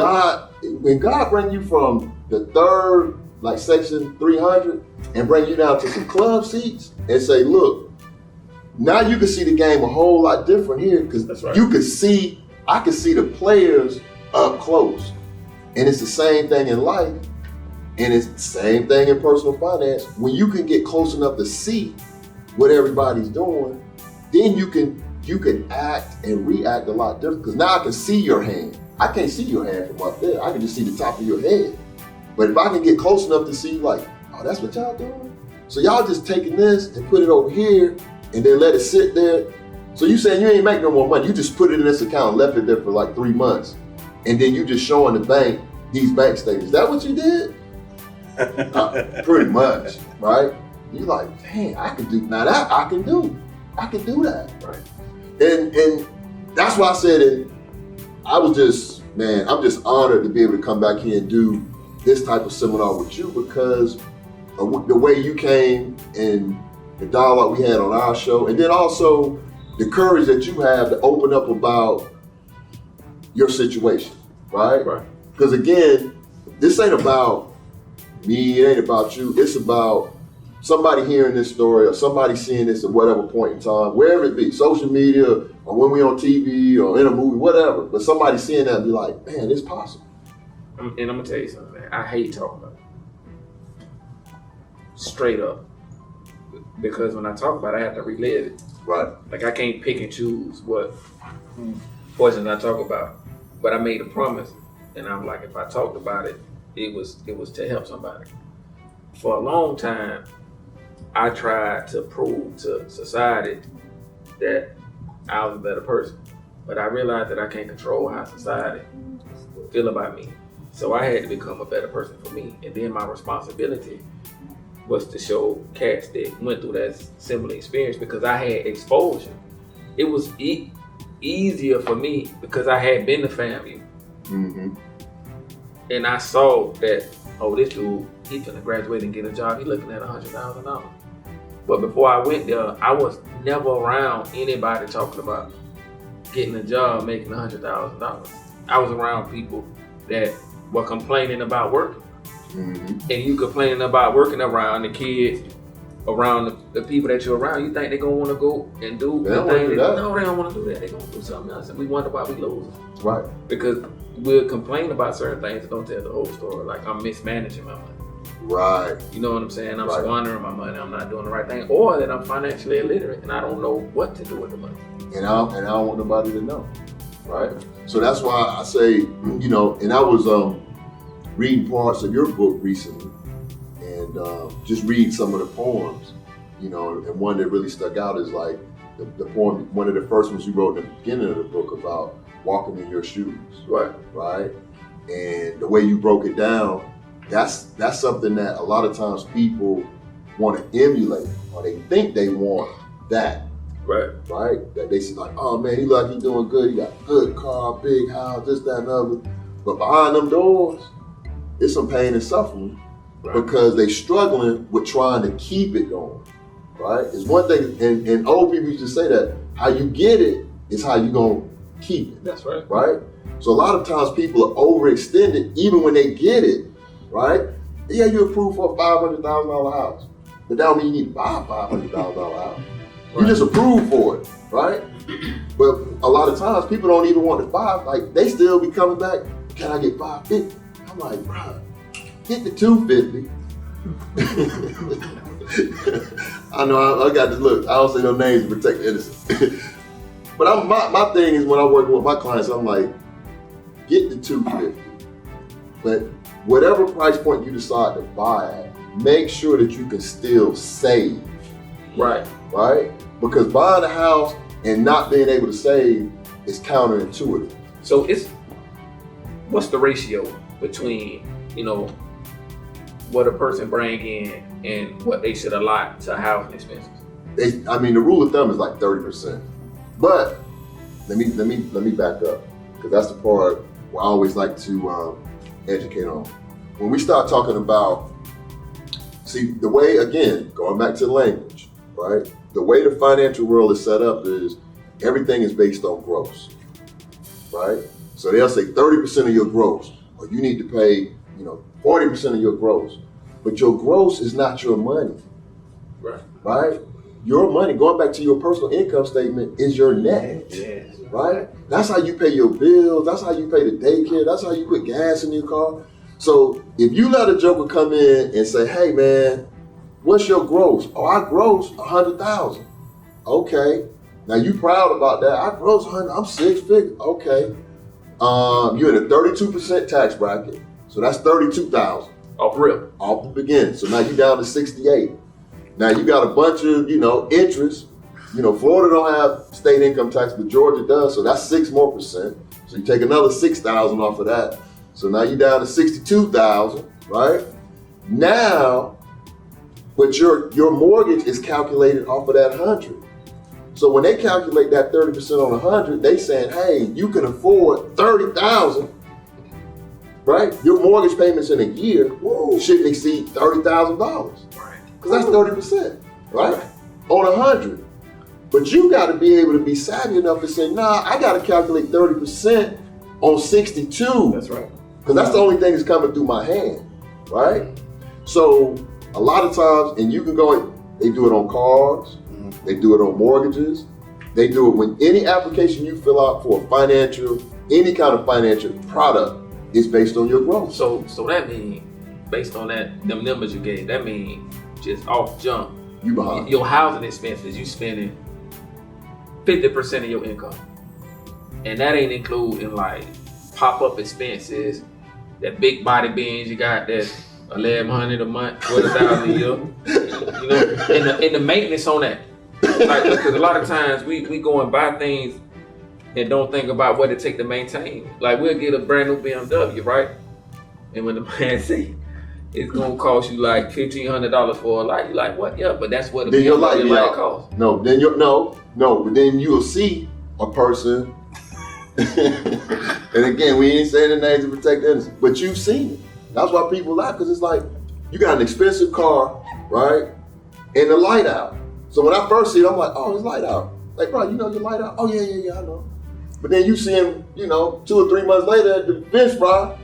when God bring you from the third, like section 300, and bring you down to some club seats, and say, look, now you can see the game a whole lot different here, because right. I can see the players up close. And it's the same thing in life, and it's the same thing in personal finance. When you can get close enough to see what everybody's doing, then you can act and react a lot different. Because now I can see your hand. I can't see your hand from up there. I can just see the top of your head. But if I can get close enough to see, like, oh, that's what y'all doing? So y'all just taking this and put it over here and then let it sit there. So you saying you ain't make no more money. You just put it in this account, left it there for like 3 months. And then you just showing the bank these bank statements. Is that what you did? Pretty much, right? You're like, dang, I can do that. Right. And that's why I said it. I'm just honored to be able to come back here and do this type of seminar with you, because of the way you came and the dialogue we had on our show, and then also the courage that you have to open up about your situation, right? Right. Because again, this ain't about me, it ain't about you. It's about somebody hearing this story or somebody seeing this at whatever point in time, wherever it be, social media or when we on TV or in a movie, whatever. But somebody seeing that and be like, man, it's possible. And I'm gonna tell you something, man. I hate talking about it. Straight up. Because when I talk about it, I have to relive it. Right. Like I can't pick and choose what portions I talk about. But I made a promise, and I'm like, if I talked about it, it was to help somebody. For a long time, I tried to prove to society that I was a better person. But I realized that I can't control how society feel about me. So I had to become a better person for me. And then my responsibility was to show cats that went through that similar experience because I had exposure. It was easier for me because I had been to family. Mm-hmm. And I saw that, oh, this dude, he finna graduate and get a job. He looking at $100,000. But before I went there, I was never around anybody talking about getting a job making $100,000. I was around people that were complaining about working. Mm-hmm. And you complaining about working around the kids, around the people that you're around, you think they're gonna wanna go and do They the don't wanna thing. do that. No, they don't wanna do that. They're gonna do something else. And we wonder why we lose. Right. Because we'll complain about certain things and don't tell the whole story. Like I'm mismanaging my money. Right. You know what I'm saying? I'm Right. squandering my money. I'm not doing the right thing. Or that I'm financially illiterate and I don't know what to do with the money. And I don't want nobody to know. Right. So that's why I say, you know, and I was reading parts of your book recently and just read some of the poems, you know, and one that really stuck out is like the poem, one of the first ones you wrote in the beginning of the book about walking in your shoes. Right. Right. And the way you broke it down, that's something that a lot of times people want to emulate or they think they want that. Right. Right? That they see like, oh man, he like he doing good, he got a good car, big house, this, that, and other. But behind them doors, it's some pain and suffering. Right. Because they struggling with trying to keep it going. Right? It's one thing, and old people used to say that how you get it is how you gonna keep it. That's right. Right? So a lot of times people are overextended even when they get it, right? Yeah, you're approved for a $500,000 house, but that don't mean you need to buy a $500,000 house. You just approved for it, right? But a lot of times people don't even want to buy, like they still be coming back, can I get $550? I'm like, bro, get the $250. I know I got this look, I don't say no names to protect the innocent. But my thing is when I'm working with my clients, I'm like, get the $250. But whatever price point you decide to buy at, make sure that you can still save. Right. Right? Because buying a house and not being able to save is counterintuitive. So what's the ratio between, you know, what a person bring in and what they should allot to housing expenses? The rule of thumb is like 30%. But let me back up, because that's the part where I always like to educate on. When we start talking about, see, the way, again, going back to the language, right? The way the financial world is set up is everything is based on gross, right? So they'll say 30% of your gross, or you need to pay, 40% of your gross. But your gross is not your money, right? Your money, going back to your personal income statement, is your net, Yes. right? That's how you pay your bills. That's how you pay the daycare. That's how you put gas in your car. So if you let a joker come in and say, hey man, what's your gross? Oh, I gross 100,000. Okay. Now you proud about that. I gross 100, I'm 6 figures. Okay. You're in a 32% tax bracket. So that's 32,000. Off rip. Off the beginning. So now you're down to 68. Now you got a bunch of, interest. Florida don't have state income tax, but Georgia does. So that's 6% more. So you take another 6,000 off of that. So now you're down to 62,000, right? Now, but your mortgage is calculated off of that 100. So when they calculate that 30% on 100, they saying, hey, you can afford 30,000, right? Your mortgage payments in a year shouldn't exceed $30,000. Right. Because that's 30%, right? On 100. But you got to be able to be savvy enough to say, nah, I got to calculate 30% on 62. That's right. Because that's the only thing that's coming through my hand, right? So a lot of times, and you can go, they do it on cars, they do it on mortgages, they do it when any application you fill out for any kind of financial product is based on your growth. So that means, based on them numbers you gave, that means just off jump, You behind. your housing expenses, you spending 50% of your income. And that ain't including like pop-up expenses, that big body bins you got that's $1,100 a month, $1,000 a year. You know, and the maintenance on that. Like, because a lot of times we go and buy things and don't think about what it take to maintain. Like, we'll get a brand new BMW, right? And when the man say it's gonna cost you like $1,500 for a light, you're like, what? Yeah, but that's what a BMW light costs. No, but then you'll see a person, and again, we ain't saying the names to protect the innocent, but you've seen it. That's why people laugh, because it's like, you got an expensive car, right? And the light out. So when I first see it, I'm like, oh, it's light out. Like, bro, you know your light out? Oh, yeah, I know. But then you see him, 2 or 3 months later at the bench fry,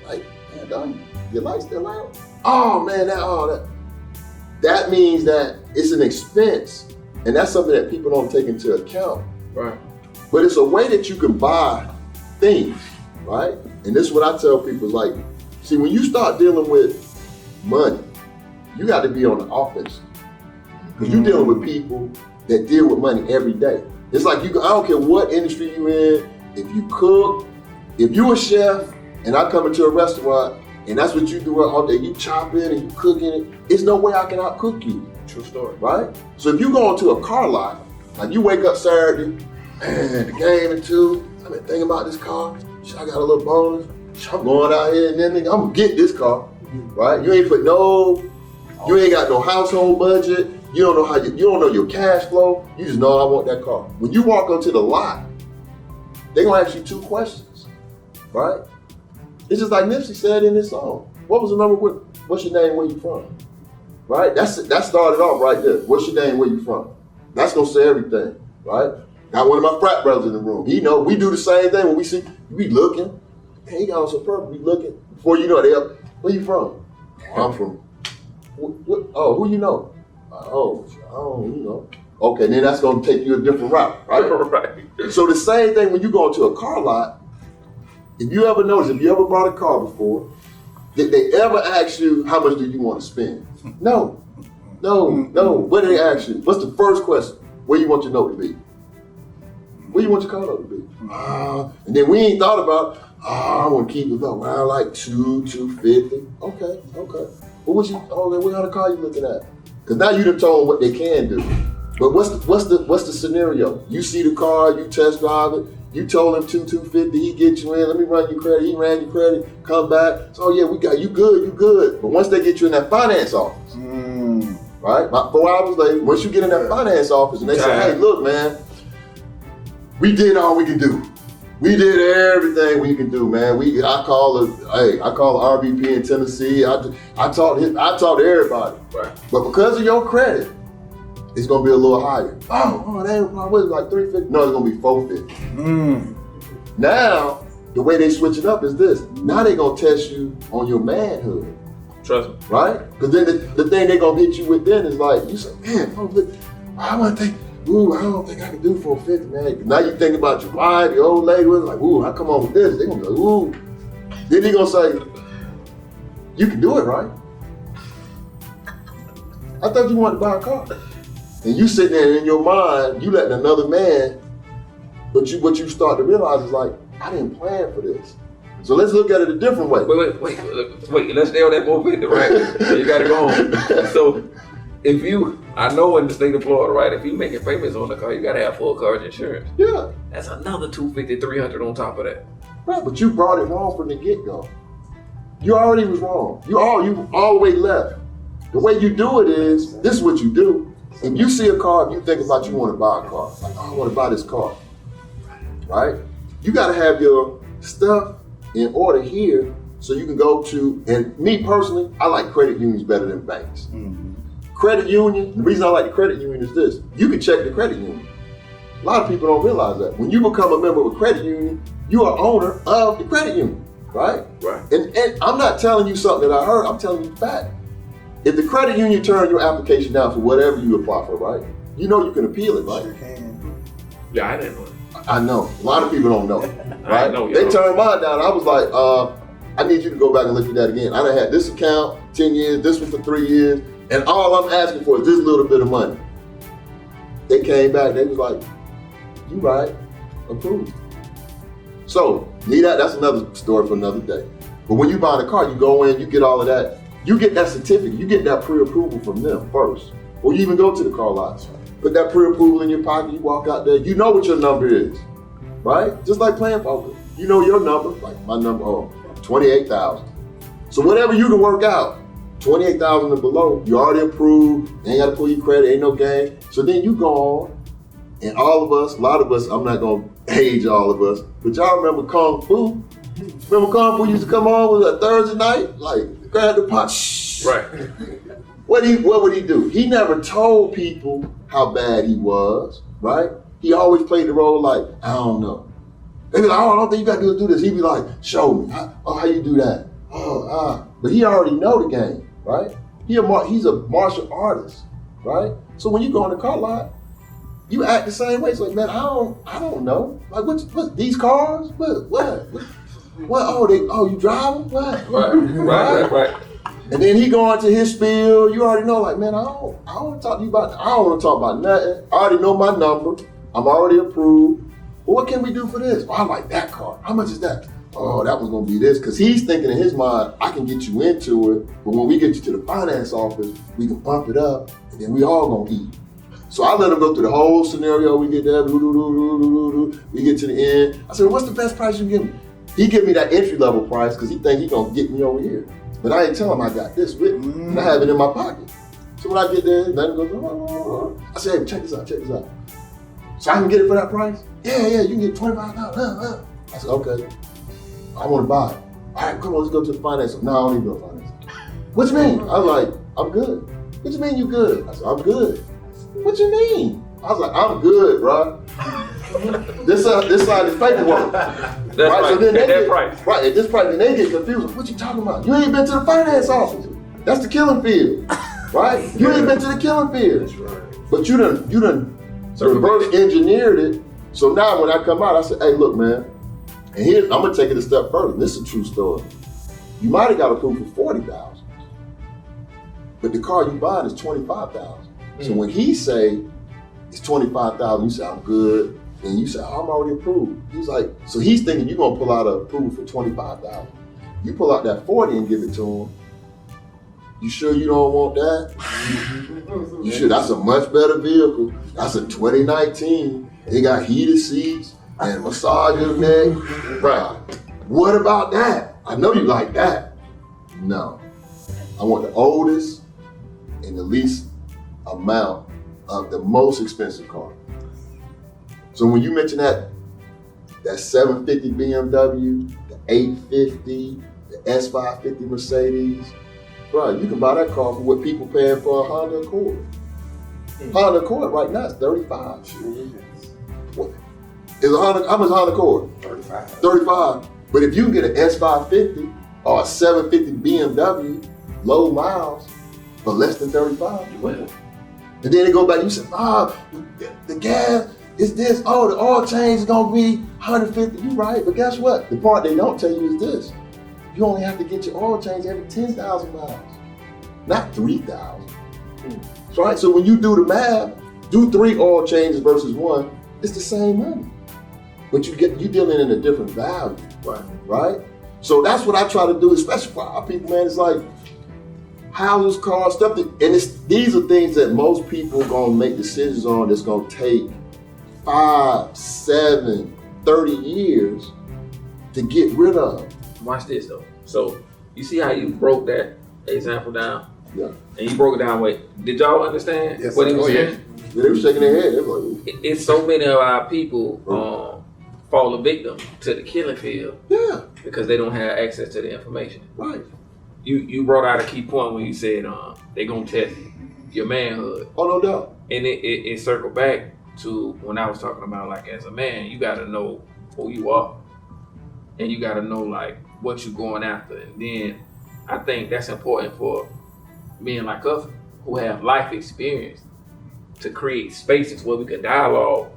like, man, dog, your light's still out? Oh, man, that means that it's an expense. And that's something that people don't take into account. Right. But it's a way that you can buy things, right? And this is what I tell people is like, see, when you start dealing with money, you got to be on the offense. Because you're dealing with people that deal with money every day. It's like, I don't care what industry you're in, if you cook, if you're a chef and I come into a restaurant and that's what you do all day, you chopping and you cooking it, there's no way I can outcook you. True story. Right? So if you go into a car lot, like you wake up Saturday, man, the game at 2, I've been thinking about this car, I got a little bonus, I'm going out here and then I'm gonna get this car, right? You ain't got no household budget, you don't know your cash flow, you just know I want that car. When you walk onto the lot, they're gonna ask you 2 questions, right? It's just like Nipsey said in his song. What was the number? What's your name? Where you from? Right? That started off right there. What's your name? Where you from? That's gonna say everything, right? Got one of my frat brothers in the room. He know we do the same thing when we looking. Man, he got on some purple. We looking. Before you know it, where you from? I'm from. Who you know? Okay, then that's gonna take you a different route, right? Right. So the same thing when you go into a car lot. If you ever bought a car before, did they ever ask you how much do you want to spend? No. What did they ask you? What's the first question? Where you want your note to be? Where you want your car note to be? And then we ain't thought about, I want to keep it low. Around like $250. Okay. What kind of car you looking at? Because now you done told them what they can do. But what's the scenario? You see the car, you test drive it, you told him $250, he get you in, let me run your credit, he ran your credit, come back. So yeah, we got you good. But once they get you in that finance office, right? About 4 hours later, once you get in that finance office and they say, hey, look, man, we did all we can do. We did everything we can do, man. I call the RVP in Tennessee. I talked to everybody. Right. But because of your credit, it's gonna be a little higher. Oh, that was like $350. No, it's gonna be $450. Now, the way they switch it up is this. Now they gonna test you on your manhood. Trust me. Right? Because then the thing they gonna hit you with then is like, you say, man, I don't think I can do $450, man. Now you think about your wife, your old lady, like, I come on with this. They gonna go, Then he gonna say, you can do it, right? I thought you wanted to buy a car. And you sitting there in your mind, you letting another man, but what you start to realize is like, I didn't plan for this. So let's look at it a different way. Wait, let's stay on that $450, right? You gotta go home. So I know in the state of Florida, right, if you making payments on the car, you gotta have full coverage insurance. Yeah. That's another $250, $300 on top of that. Right, but you brought it wrong from the get-go. You already was wrong. You all the way left. The way you do it is, this is what you do. If you see a car, if you think about you want to buy a car, like, I want to buy this car, right? You got to have your stuff in order here so you can go to, and me personally, I like credit unions better than banks. Credit union, the reason I like the credit union is this, you can check the credit union. A lot of people don't realize that. When you become a member of a credit union, you are owner of the credit union, right? Right. And I'm not telling you something that I heard, I'm telling you fact. If the credit union turns your application down for whatever you apply for, right? You know you can appeal it, right? Sure can. Yeah, I didn't know it. I know. A lot of people don't know, I right? know, They yo. turned mine down. I was like, I need you to go back and look at that again. I done had this account 10 years, this one for 3 years, and all I'm asking for is this little bit of money. They came back, they was like, you right, approved. So, that's another story for another day. But when you buy a car, you go in, you get all of that. You get that certificate, you get that pre-approval from them first. Or you even go to the car lot. Put that pre-approval in your pocket, you walk out there, you know what your number is, right? Just like playing poker. You know your number, like my number, 28,000. So whatever you can work out, 28,000 and below, you already approved, you ain't gotta pull your credit, ain't no game. So then you go on, and all of us, a lot of us, I'm not gonna age all of us, but y'all remember Kung Fu? Remember Kung Fu used to come on with a Thursday night? Like, grab the pot, shh. Right. What would he do? He never told people how bad he was, right? He always played the role like, I don't know. They be like, oh, I don't think you got to do this. He'd be like, show me. How you do that? But he already know the game, right? He's a martial artist, right? So when you go in the car lot, you act the same way. It's like, man, I don't know. Like, what these cars? What? Oh, you driving? What? Right. And then he go into his spiel. You already know, like, man, I don't want to talk to you about. I don't want to talk about nothing. I already know my number. I'm already approved. Well, what can we do for this? Oh, I like that car. How much is that? Oh, that one's gonna be this. Because he's thinking in his mind, I can get you into it, but when we get you to the finance office, we can bump it up, and then we all gonna eat. So I let him go through the whole scenario. We get there, we get to the end. I said, what's the best price you give me? He give me that entry level price because he think he gonna get me over here. But I ain't tell him I got this with me, and I have it in my pocket. So when I get there, nothing goes, I say, hey, check this out. So I can get it for that price? Yeah, you can get $25,000. I said, okay, I want to buy it. All right, come on, let's go to the finance. No, I don't need no finance. What you mean? I was like, I'm good. What you mean you good? I said, I'm good. What you mean? I was like, I'm good, bro. This side is paperwork. That's right. So then that price. Right, at this price, then they get confused. What you talking about? You ain't been to the finance office. That's the killing field, right? You ain't been to the killing field. That's right. But you done reverse engineered it. So now when I come out, I say, hey, look, man, and here, I'm gonna take it a step further. This is a true story. You might have got approved for $40,000, but the car you buying is $25,000. So when he say it's $25,000, you say, I'm good. And you say, oh, I'm already approved. He's like, so he's thinking you're gonna pull out an approval for $25,000. You pull out that 40 and give it to him. You sure you don't want that? You sure? That's a much better vehicle. That's a 2019. They got heated seats and massage your neck. Right. What about that? I know you like that. No. I want the oldest and the least amount of the most expensive car. So when you mention that 750 BMW, the 850, the S550 Mercedes, bro, you can buy that car for what people paying for a Honda Accord. Honda Accord right now is 35. What? Is a Honda? How much Honda Accord? 35. 35. But if you can get an S550 or a 750 BMW, low miles, for less than 35, you will. And then they go back. You say, the gas. It's this, the oil change is gonna be 150. You right, but guess what? The part they don't tell you is this. You only have to get your oil change every 10,000 miles, not 3,000. So, right, so when you do the math, do 3 oil changes versus 1, it's the same money. But you dealing in a different value, right? So that's what I try to do, especially for our people, man. It's like houses, cars, stuff these are things that most people gonna make decisions on that's gonna take 5, 7, 30 years to get rid of. Watch this though. So you see how you broke that example down? Yeah. And you broke it down. Wait, did y'all understand Yes, what he sir. was Oh, yeah. saying? They were shaking their head. They were like, It's so many of our people fall a victim to the killing field yeah, because they don't have access to the information. right. You brought out a key point when you said they gonna test your manhood, Oh, no doubt. and it circled back to when I was talking about, like, as a man, you got to know who you are, and you got to know like what you're going after. And then I think that's important for men like us who have life experience to create spaces where we can dialogue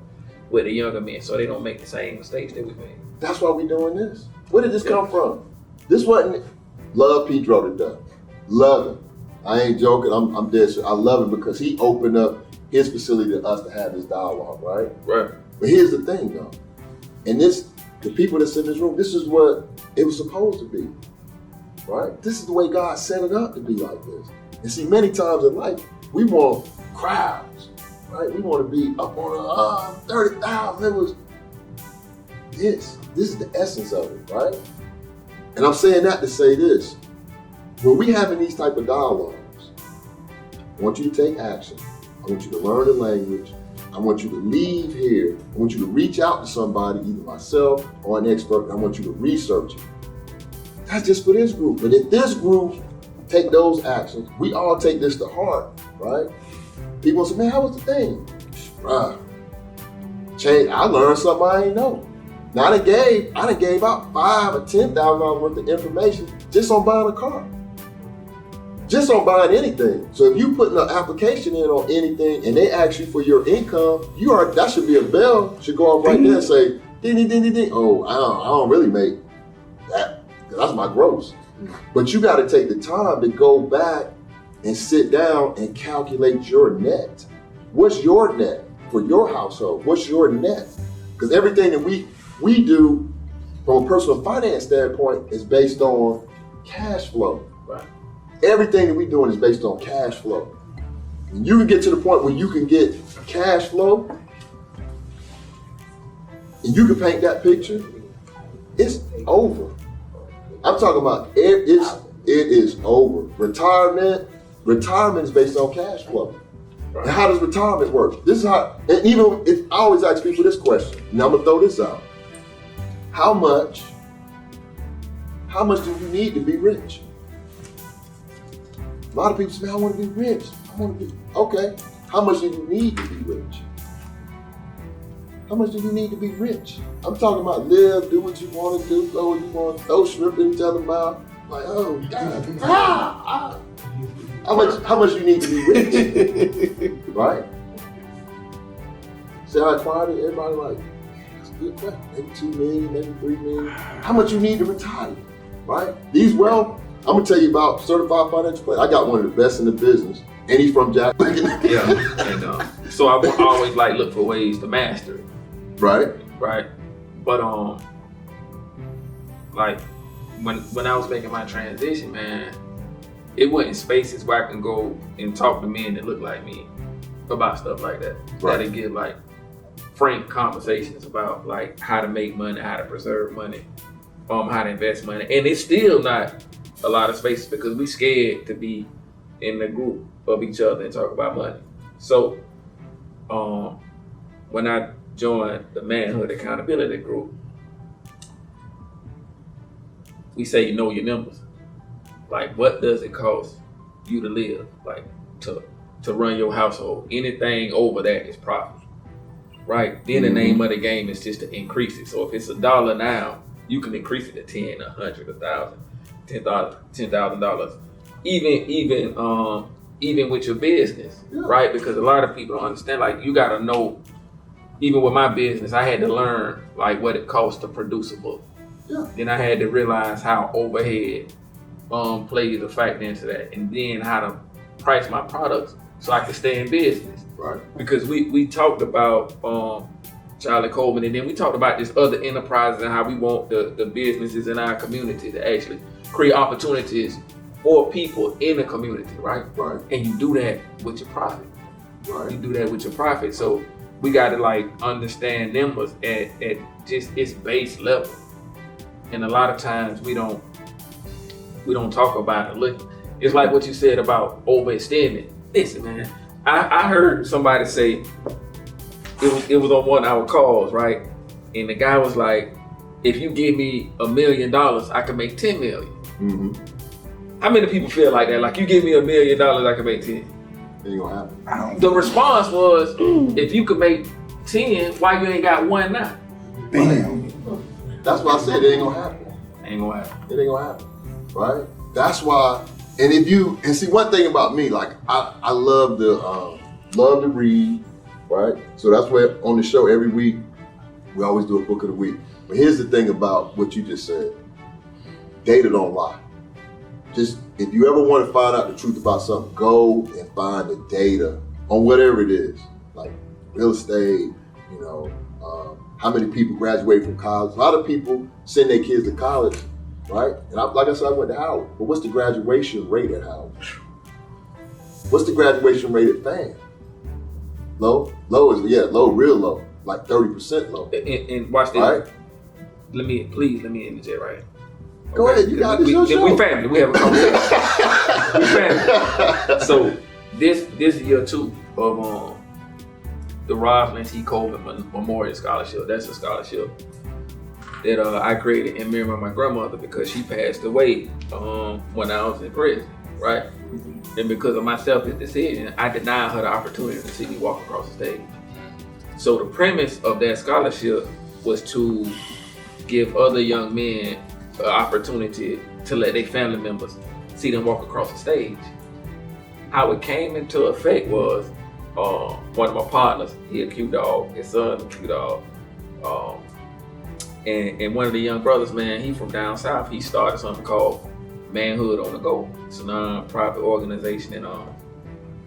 with the younger men so they don't make the same mistakes that we made. That's why we're doing this. Where did this come from? This wasn't, love Pete wrote it down. Love him. I ain't joking, I'm dead serious. I love him because he opened up his facility to us to have this dialogue, right? Right. But here's the thing though, and this, the people that's in this room, this is what it was supposed to be, right? This is the way God set it up to be like this. And see, many times in life, we want crowds, right? We want to be up on 30,000. It was this is the essence of it, right? And I'm saying that to say this. When we having these type of dialogues, I want you to take action. I want you to learn the language. I want you to leave here. I want you to reach out to somebody, either myself or an expert, and I want you to research it. That's just for this group. But if this group take those actions, we all take this to heart, right? People say, man, how was the thing? Bruh, change. I learned something I ain't know. Now I done gave out $5,000 or $10,000 worth of information just on buying a car. Just on buying anything. So if you put an application in on anything and they ask you for your income, that should be a bell, should go off right there and say, ding, ding, ding, ding, ding. Oh, I don't really make that, because that's my gross. But you got to take the time to go back and sit down and calculate your net. What's your net for your household? What's your net? Because everything that we do from a personal finance standpoint is based on cash flow. Right. Everything that we're doing is based on cash flow. When you can get to the point where you can get cash flow and you can paint that picture, it's over. I'm talking about it is over. Retirement is based on cash flow. Right. And how does retirement work? This is how, and even if I always ask people this question, and I'm gonna throw this out. How much do you need to be rich? A lot of people say, I want to be rich. Okay. How much do you need to be rich? How much do you need to be rich? I'm talking about live, do what you want to do, go where you want, throw shrimp in each other's mouth. Like, oh, God. How much you need to be rich? Right? See how I tried it? Everybody like, that's a good question. Maybe 2 million, maybe 3 million. How much you need to retire? Right? I'm gonna tell you about certified financial planner. I got one of the best in the business, and he's from Jacksonville. Yeah, and so I always like look for ways to master it. Right. But like when I was making my transition, man, it wasn't spaces where I can go and talk to men that look like me about stuff like that. Right. That'd get like frank conversations about like how to make money, how to preserve money, how to invest money, and it's still not a lot of spaces because we scared to be in the group of each other and talk about money. So when I joined the Manhood Accountability Group, we say you know your numbers. Like, what does it cost you to live? Like, to run your household? Anything over that is profit, right? Then the name of the game is just to increase it. So if it's $1 now, you can increase it to 10, 100, 1,000, $10,000. Even with your business, right? Because a lot of people don't understand. Like, you gotta know. Even with my business, I had to learn like what it costs to produce a book. Yeah. Then I had to realize how overhead plays a factor into that, and then how to price my products so I could stay in business. Right. Because we talked about Charlie Coleman, and then we talked about this other enterprises and how we want the businesses in our community to actually create opportunities for people in the community, right? Right. And you do that with your profit. Right. You do that with your profit. So we got to like understand numbers at just its base level. And a lot of times we don't talk about it. Look, it's like what you said about overextending. Listen, man, I heard somebody say it was on one of our calls, right? And the guy was like, if you give me $1 million, I can make 10 million. Mm-hmm. How many people feel like that? Like, you give me $1 million, I can make 10. Ain't gonna happen. The response was, if you could make 10, why you ain't got one now? Damn. That's why I said it ain't gonna happen. Ain't gonna happen. It ain't gonna happen, right? That's why And see one thing about me, like I love to read, right? So that's why on the show every week we always do a book of the week. But here's the thing about what you just said: data don't lie. Just if you ever want to find out the truth about something, go and find the data on whatever it is, like real estate. How many people graduate from college? A lot of people send their kids to college, right? And like I said, I went to Howard. But what's the graduation rate at Howard? What's the graduation rate at FAM? Low? Low, real low. Like 30% low. And watch this. Right? Let me interject right. Go ahead, you got this your show. We family. We have a conversation. We family. So this year 2 of the Rosalind T. Coleman Memorial Scholarship. That's a scholarship that I created in memory of my grandmother because she passed away when I was in prison, right? And because of my selfish decision, I denied her the opportunity to see me walk across the stage. So the premise of that scholarship was to give other young men an opportunity to let their family members see them walk across the stage. How it came into effect was one of my partners, he a cute dog, his son a cute dog. And one of the young brothers, man, he from down south, he started something called Manhood on the Go. It's a non-profit organization and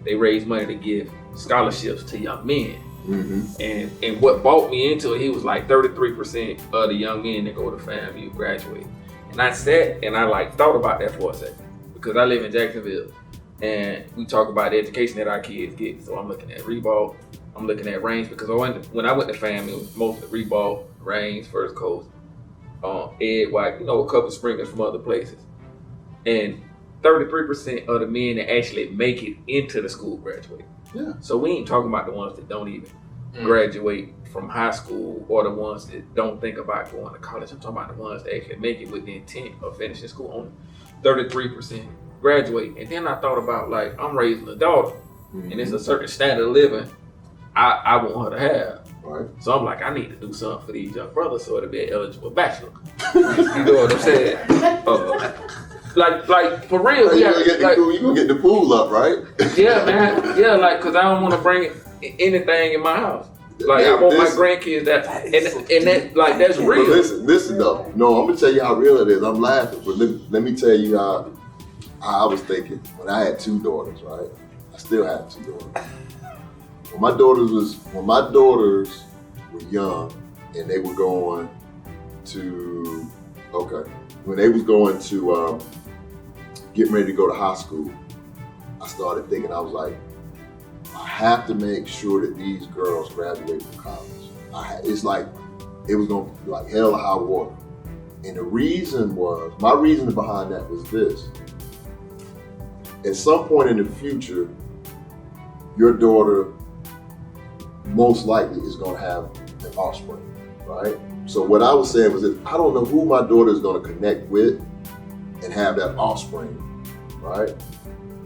they raise money to give scholarships to young men. Mm-hmm. And what brought me into it, he was like 33% of the young men that go to FAMU graduate. And I sat and I thought about that for a second because I live in Jacksonville. And we talk about the education that our kids get. So I'm looking at Reball, I'm looking at range because when I went to FAM, it was mostly Reball, range, First Coast, Ed White, a couple springers from other places. And 33% of the men that actually make it into the school graduate. Yeah. So we ain't talking about the ones that don't even graduate from high school or the ones that don't think about going to college. I'm talking about the ones that actually make it with the intent of finishing school. Only 33% graduate. And then I thought about I'm raising a daughter and it's a certain standard of living I want her to have. Right. So I'm I need to do something for these young brothers so it'll be an eligible bachelor. You know what I'm saying? For real. You gonna get the pool up, right? Yeah, man. Yeah, cause I don't want to bring anything in my house. I want my grandkids that's real. But listen though. No, I'm gonna tell you how real it is. I'm laughing, but let me tell you how I was thinking when I had 2 daughters, right? I still have 2 daughters. When my daughters were young and they were going to getting ready to go to high school, I started thinking, I was like, I have to make sure that these girls graduate from college. It was gonna be like hell or high water. And my reason behind that was this. At some point in the future, your daughter most likely is going to have an offspring, right? So what I was saying was that I don't know who my daughter is going to connect with and have that offspring, right?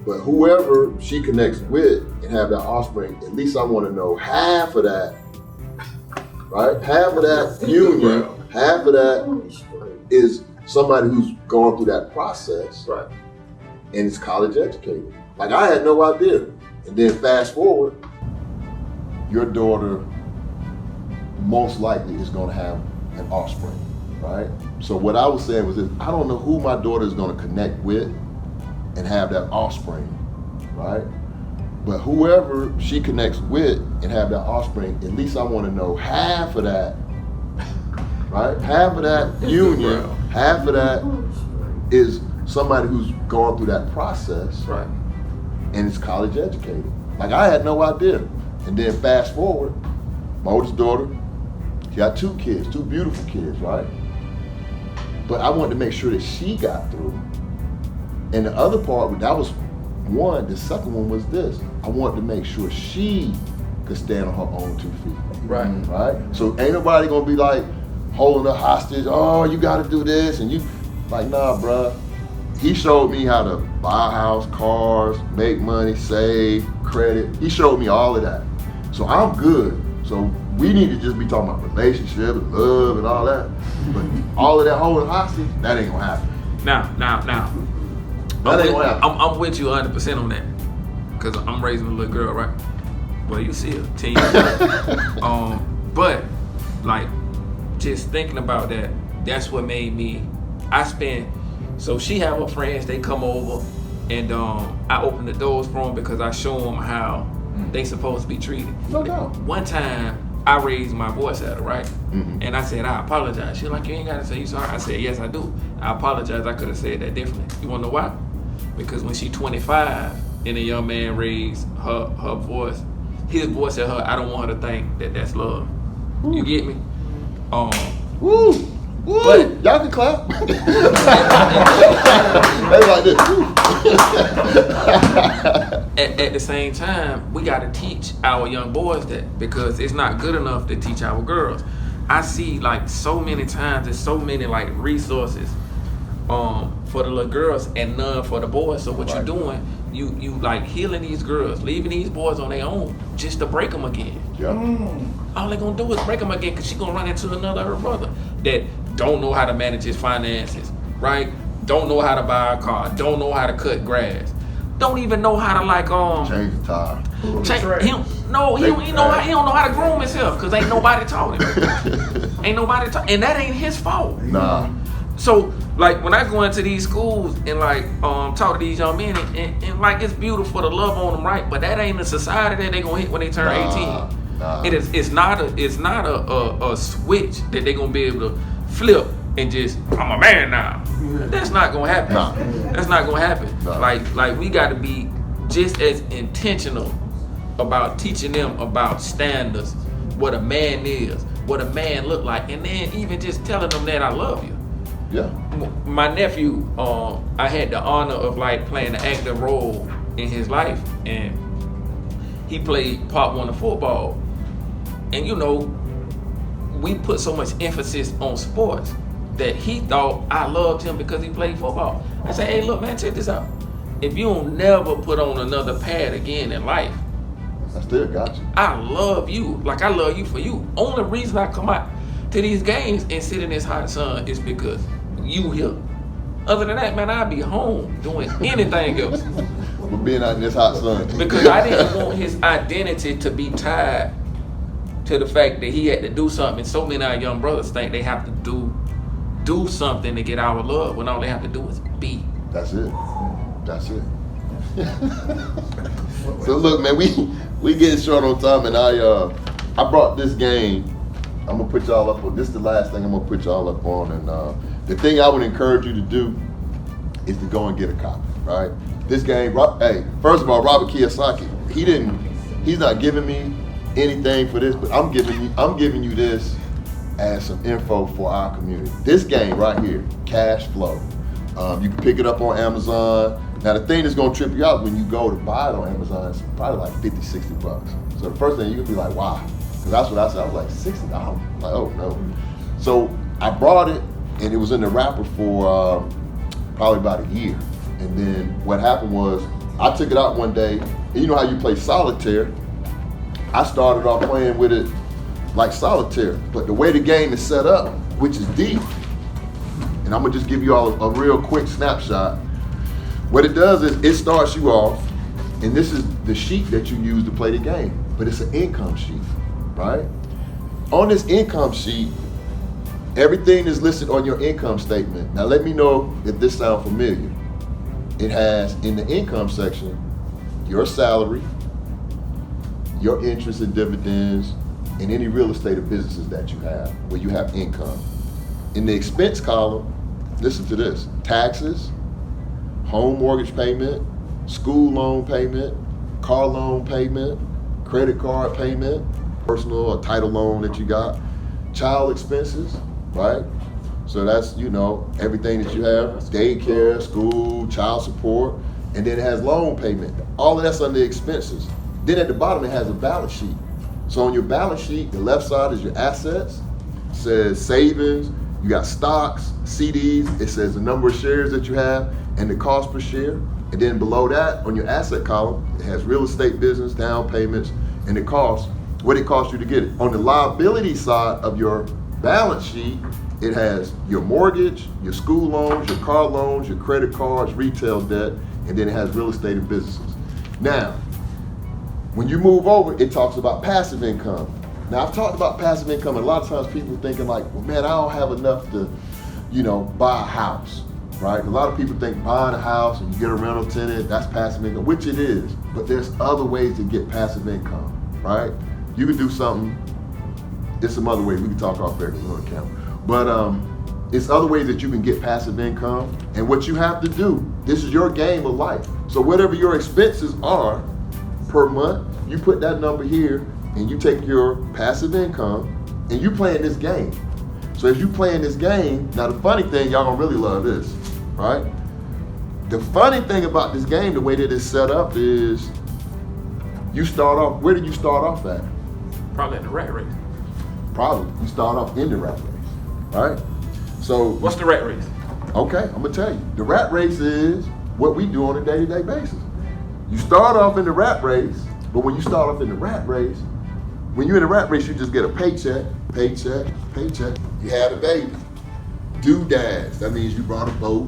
But whoever she connects with and have that offspring, at least I want to know half of that, right? Half of that union, half of that is somebody who's gone through that process, right? And is college educated. I had no idea. And then fast forward, your daughter most likely is going to have an offspring, right? So what I was saying was that I don't know who my daughter is going to connect with and have that offspring, right? But whoever she connects with and have that offspring, at least I want to know half of that, right? Half of that union, half of that is somebody who's gone through that process, right? And is college educated. I had no idea. And then fast forward, my oldest daughter, she got 2 kids, 2 beautiful kids, right? But I wanted to make sure that she got through. And the other part, that was one. The second one was this. I wanted to make sure she could stand on her own 2 feet. Right. Right? So ain't nobody gonna be holding her hostage, oh, you gotta do this, and you, nah, bruh. He showed me how to buy a house, cars, make money, save, credit. He showed me all of that. So I'm good. So we need to just be talking about relationship and love and all that. But all of that holding hostage, that ain't gonna happen. Now, That ain't gonna happen. I'm with you 100% on that. Because I'm raising a little girl, right? Well, you see her, 10 years old. But, like, just thinking about that, that's what made me, so she have her friends, they come over, and I open the doors for them because I show them how they supposed to be treated. No doubt. One time, I raised my voice at her, right? And I said, I apologize. She was like, you ain't gotta say you sorry. I said, yes, I do. I apologize. I could have said that differently. You wanna know why? Because when she 25 and a young man raised her voice, his voice at her, I don't want her to think that that's love. You get me? Woo! Woo! But y'all can clap. They like this. at the same time, we got to teach our young boys that, because it's not good enough to teach our girls. I see like so many times there's so many like resources for the little girls and none for the boys. So what you're doing, you like healing these girls, leaving these boys on their own just to break them again. Yeah. All they're gonna do is break them again because she's gonna run into another her brother that don't know how to manage his finances, right? Don't know how to buy a car, don't know how to cut grass, don't even know how to like change the tire. he don't know how to groom himself because ain't nobody taught him. And that ain't his fault. Nah. So like when I go into these schools and like talk to these young men and like it's beautiful to love on them, right? But that ain't the society that they gonna hit when they turn 18. Nah. It's not a switch that they're gonna be able to flip and just I'm a man now. That's not gonna happen. Nah. That's not gonna happen. Nah. Like we got to be just as intentional about teaching them about standards, what a man is, what a man look like, and then even just telling them that I love you. Yeah. My nephew, I had the honor of like playing an active role in his life, and he played Pop 1 of football. And you know, we put so much emphasis on sports that he thought I loved him because he played football. I said, hey, look, man, check this out. If you don't never put on another pad again in life, I still got you. I love you like I love you for you. Only reason I come out to these games and sit in this hot sun is because you here. Other than that, man, I'd be home doing anything else. We're being out in this hot sun. Because I didn't want his identity to be tied to the fact that he had to do something. And so many of our young brothers think they have to do something to get our love when all they have to do is be. That's it. That's it. So look, man, we getting short on time, and I brought this game. I'm gonna put y'all up on. This is the last thing I'm gonna put y'all up on, and the thing I would encourage you to do is to go and get a copy. Right? This game. Hey, first of all, Robert Kiyosaki. He's not giving me anything for this, but I'm giving you this as some info for our community. This game right here, Cash Flow. You can pick it up on Amazon. Now the thing that's gonna trip you out when you go to buy it on Amazon is probably like 50, 60 bucks. So the first thing you're gonna be like, why? Because that's what I said. I was like, $60? Like, oh no. So I brought it and it was in the wrapper for probably about a year. And then what happened was I took it out one day, and you know how you play solitaire? I started off playing with it like solitaire, but the way the game is set up, which is deep, and I'm gonna just give you all a real quick snapshot. What it does is it starts you off, and this is the sheet that you use to play the game, but it's an income sheet, right? On this income sheet, everything is listed on your income statement. Now let me know if this sounds familiar. It has in the income section, your salary, your interest and dividends, and any real estate or businesses that you have where you have income. In the expense column, listen to this: taxes, home mortgage payment, school loan payment, car loan payment, credit card payment, personal or title loan that you got, child expenses, right? So that's, you know, everything that you have, daycare, school, child support, and then it has loan payment. All of that's under expenses. Then at the bottom, it has a balance sheet. So on your balance sheet, the left side is your assets. It says savings, you got stocks, CDs. It says the number of shares that you have and the cost per share. And then below that, on your asset column, it has real estate business, down payments, and the cost, what it costs you to get it. On the liability side of your balance sheet, It has your mortgage, your school loans, your car loans, your credit cards, retail debt, and then it has real estate and businesses. Now, when you move over, it talks about passive income. Now, I've talked about passive income, and a lot of times people thinking like, well, man, I don't have enough to, buy a house, right? A lot of people think buying a house and you get a rental tenant, that's passive income, which it is, but there's other ways to get passive income, right? You can do something, there's some other ways, we can talk off there because we're on camera, but it's other ways that you can get passive income, and what you have to do, this is your game of life. So whatever your expenses are per month, you put that number here, and you take your passive income, and you playing this game. So if you playing this game, now the funny thing, y'all gonna really love this, right? The funny thing about this game, the way that it's set up is, you start off, where did you start off at? Probably in the rat race. Probably, you start off in the rat race, right? So. What's the rat race? Okay, I'm gonna tell you. The rat race is what we do on a day-to-day basis. You start off in the rat race, but when you start off in the rat race, when you're in a rat race, you just get a paycheck, paycheck, paycheck. You had a baby. Doodads, that means you brought a boat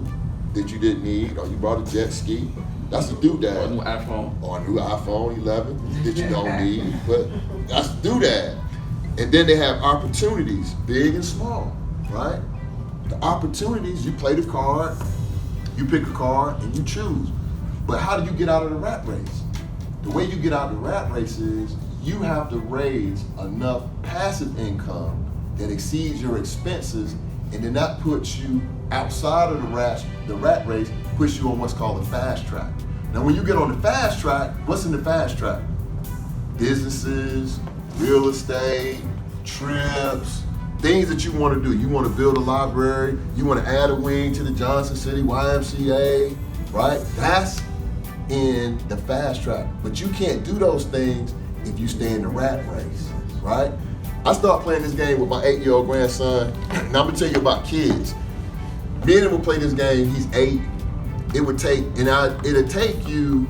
that you didn't need, or you brought a jet ski. That's a doodad. Or a new iPhone. Or a new iPhone 11 that you don't need, but that's a doodad. And then they have opportunities, big and small, right? The opportunities, you play the card, you pick a card, and you choose. But how do you get out of the rat race? The way you get out of the rat race is you have to raise enough passive income that exceeds your expenses, and then that puts you outside of the rat race, puts you on what's called the fast track. Now when you get on the fast track, what's in the fast track? Businesses, real estate, trips, things that you want to do. You want to build a library, you want to add a wing to the Johnson City YMCA, right? That's in the fast track. But you can't do those things if you stay in the rat race, right? I started playing this game with my 8-year-old grandson. Now I'm gonna tell you about kids. Me and him will play this game, he's 8. It'll take you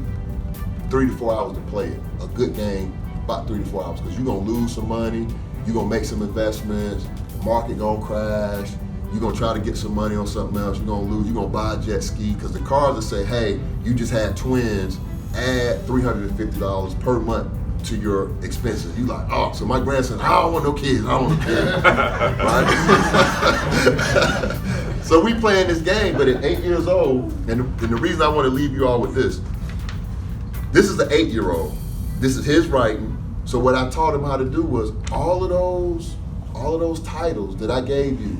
3 to 4 hours to play it. A good game, about 3 to 4 hours, because you're gonna lose some money, you're gonna make some investments, the market gonna crash, you're gonna try to get some money on something else, you're gonna lose, you're gonna buy a jet ski, because the cards will say, hey, you just had twins, add $350 per month to your expenses. You like, oh, so my grandson, I don't want no kids, I don't want no kids, right? So we playing this game, but at 8 years old, and the reason I want to leave you all with this is the 8-year-old. This is his writing. So what I taught him how to do was all of those titles that I gave you.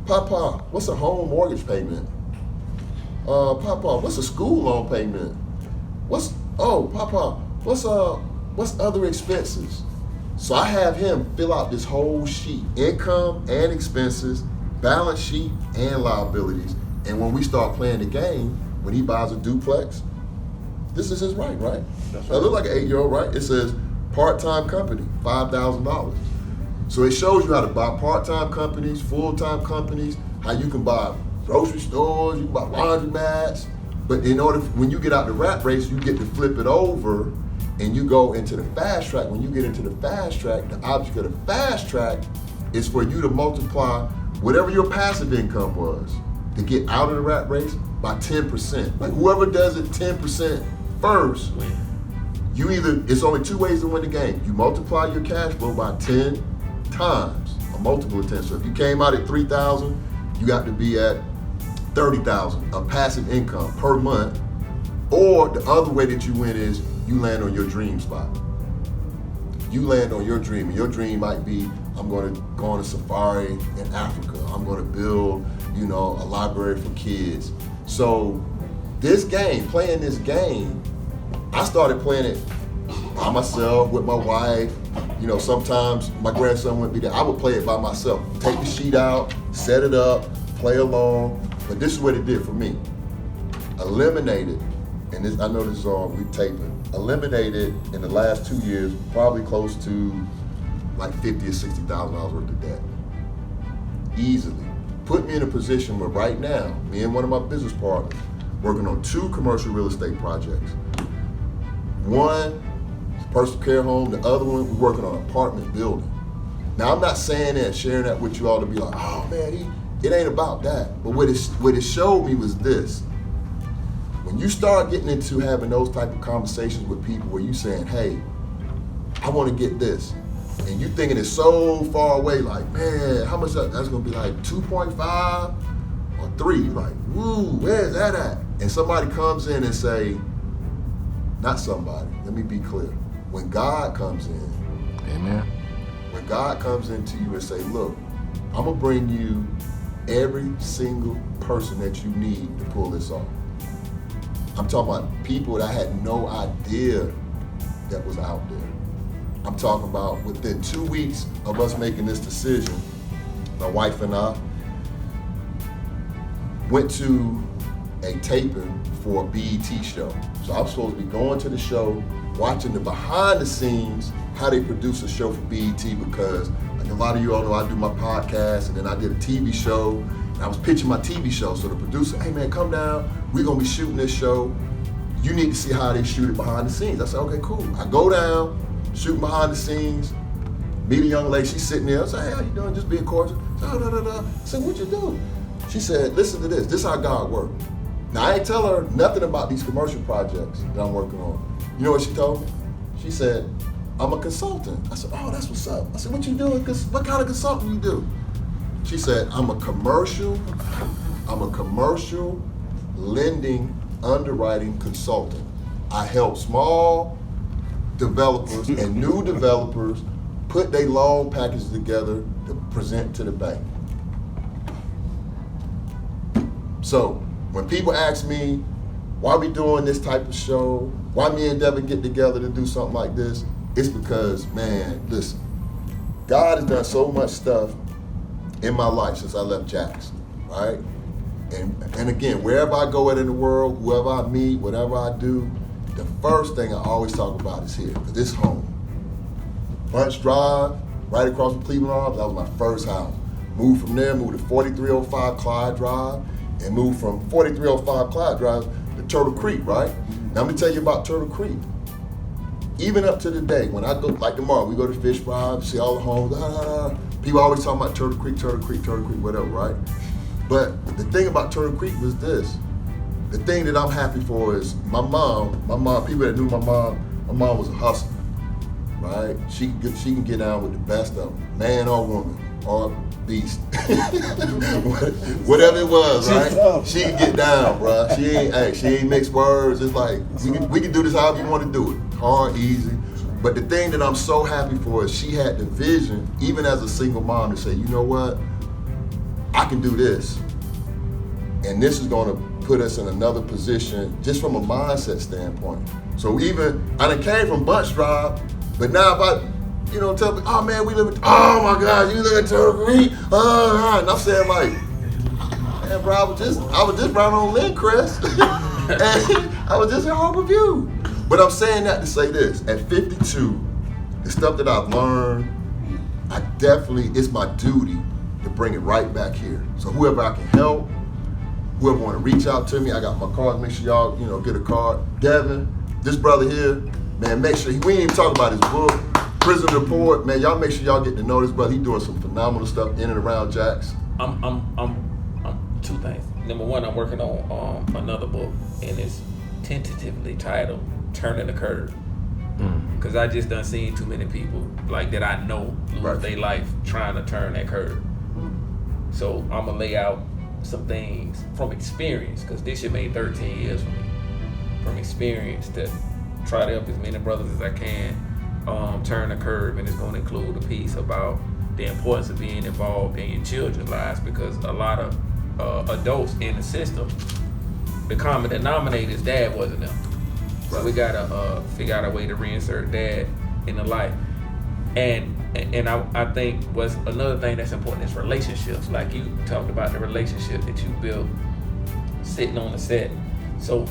Papa, what's a home mortgage payment? Papa, what's a school loan payment? Papa, what's other expenses? So I have him fill out this whole sheet, income and expenses, balance sheet and liabilities. And when we start playing the game, when he buys a duplex, this is his right? That's right. I look like an 8-year-old, right? It says part-time company, $5,000. So it shows you how to buy part-time companies, full-time companies, how you can buy grocery stores, you can buy laundromats. But when you get out the rat race, you get to flip it over and you go into the fast track. When you get into the fast track, the object of the fast track is for you to multiply whatever your passive income was to get out of the rat race by 10%. Like whoever does it 10% first, it's only 2 ways to win the game. You multiply your cash flow by 10 times, a multiple of 10. So if you came out at 3,000, you got to be at 30,000 of passive income per month. Or the other way that you win is you land on your dream spot. You land on your dream, and your dream might be, I'm going to go on a safari in Africa. I'm going to build, a library for kids. So playing this game, I started playing it by myself with my wife. Sometimes my grandson wouldn't be there. I would play it by myself. Take the sheet out, set it up, play along. But this is what it did for me. Eliminated, and I know this is on, we taping, eliminated in the last 2 years, probably close to like $50,000 or $60,000 worth of debt. Easily. Put me in a position where right now, me and one of my business partners, working on 2 commercial real estate projects. One, personal care home, the other one, we're working on an apartment building. Now, I'm not saying that, sharing that with you all to be like, oh man, it ain't about that. But what it showed me was this. When you start getting into having those type of conversations with people where you saying, hey, I want to get this, and you thinking it's so far away, like, man, how much that's gonna be, like 2.5 or 3, like, woo, where's that at? And somebody comes in and say, not somebody, let me be clear. When God comes in, Amen. when God comes into you and say, look, I'm gonna bring you every single person that you need to pull this off. I'm talking about people that I had no idea that was out there. I'm talking about within 2 weeks of us making this decision, my wife and I went to a taping for a BET show. So I was supposed to be going to the show, watching the behind the scenes, how they produce a show for BET, because like a lot of you all know I do my podcast and then I did a TV show. And I was pitching my TV show. So the producer, hey man, come down. We're gonna be shooting this show. You need to see how they shoot it behind the scenes. I said, okay, cool. I go down, shooting behind the scenes, meet a young lady, she's sitting there. I said, hey, how you doing? Just being cordial. I said, what you do? She said, listen to this. This is how God works. Now, I ain't tell her nothing about these commercial projects that I'm working on. You know what she told me? She said, I'm a consultant. I said, oh, that's what's up. I said, what you doing? What kind of consulting you do? She said, I'm a commercial lending underwriting consultant. I help small developers and new developers put their loan packages together to present to the bank. So when people ask me, why we doing this type of show, why me and Devin get together to do something like this, it's because, man, listen, God has done so much stuff in my life since I left Jackson, right? And again, wherever I go in the world, whoever I meet, whatever I do, the first thing I always talk about is here, because it's home. Bunch Drive, right across from Cleveland Arms, that was my first house. Moved from there, moved to 4305 Clyde Drive, and moved from 4305 Clyde Drive to Turtle Creek, right? Now I'm gonna tell you about Turtle Creek. Even up to the day, when I go, like tomorrow, we go to Fish Fry, see all the homes, people always talking about Turtle Creek, whatever, right? But the thing about Turtle Creek was this. The thing that I'm happy for is my mom, people that knew my mom was a hustler, right? She can get down with the best of them, man or woman, or beast. Whatever it was, right? She can get down, bruh. She ain't mix words. It's like, we can do this however you want to do it. Hard, easy. But the thing that I'm so happy for is she had the vision, even as a single mom, to say, you know what? I can do this. And this is gonna put us in another position just from a mindset standpoint. So even, I done came from Bunch Drive, but now if I, tell me, oh man, we live in, oh my God, you live in Turtle Creek? And I'm saying like, man bro, I was just right on Lindcrest. And I was just in Harbor View. But I'm saying that to say this, at 52, the stuff that I've learned, it's my duty to bring it right back here. So whoever I can help, whoever want to reach out to me, I got my cards, make sure y'all, get a card. Devin, this brother here, man, make sure, we ain't even talking about his book, Prison Report, man, y'all make sure y'all get to know this brother. He doing some phenomenal stuff in and around Jacks. I'm two things. Number one, I'm working on another book, and it's tentatively titled Turning the Curve. Because I just done seen too many people like that I know lose their life trying to turn that curve. So I'm gonna lay out some things from experience, because this shit made 13 years for me. From experience to try to help as many brothers as I can turn the curve, and it's gonna include a piece about the importance of being involved in your children's lives, because a lot of adults in the system, the common denominator is dad wasn't them. So we gotta figure out a way to reinsert dad in the life. And I think what's another thing that's important is relationships. Like you talked about the relationship that you built sitting on the set. So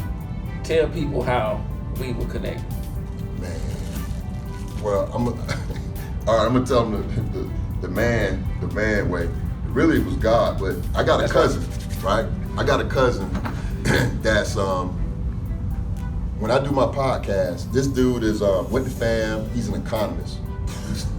tell people how we were connected. Man, well, I'm gonna tell them the man way. Really, it was God, but I got a cousin, right? I got a cousin that's when I do my podcast, this dude is with the fam. He's an economist,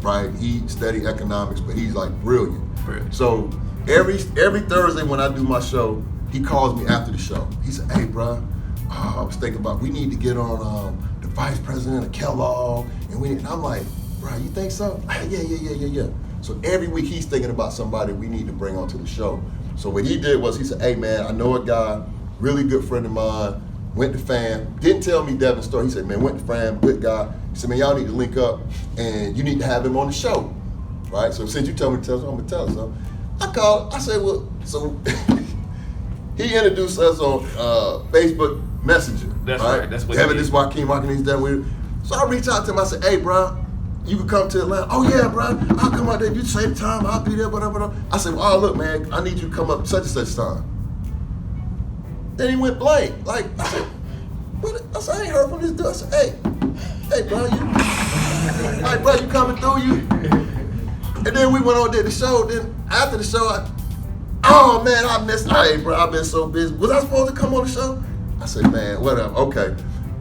right? He studied economics, but he's like brilliant. Brilliant. So every Thursday when I do my show, he calls me after the show. He said, "Hey, bro, I was thinking about we need to get on the vice president of Kellogg, and I'm like, bro, you think so? Yeah. So every week he's thinking about somebody we need to bring onto the show. So what he did was he said, "Hey, man, I know a guy, really good friend of mine, went to FAM, didn't tell me Devin's story. He said, man, went to FAM, good guy. He said, man, y'all need to link up and you need to have him on the show, right? So since you told me to tell him, I'm gonna tell him. So I called, I said, well, so he introduced us on Facebook Messenger. That's right, that's what Devin, this is Joaquin, is Devin. So I reached out to him, I said, hey, bro, you can come to Atlanta. Oh yeah, bro, I'll come out there. You say the time, I'll be there, whatever. I said, well, oh, look, man, I need you to come up such and such time. Then he went blank. Like, I said, what? I said, I ain't heard from this dude. I said, hey, bro, you coming through, you? And then we went on there the show. Then after the show, oh man, I missed. Hey, bro, I've been so busy. Was I supposed to come on the show? I said, man, whatever, okay.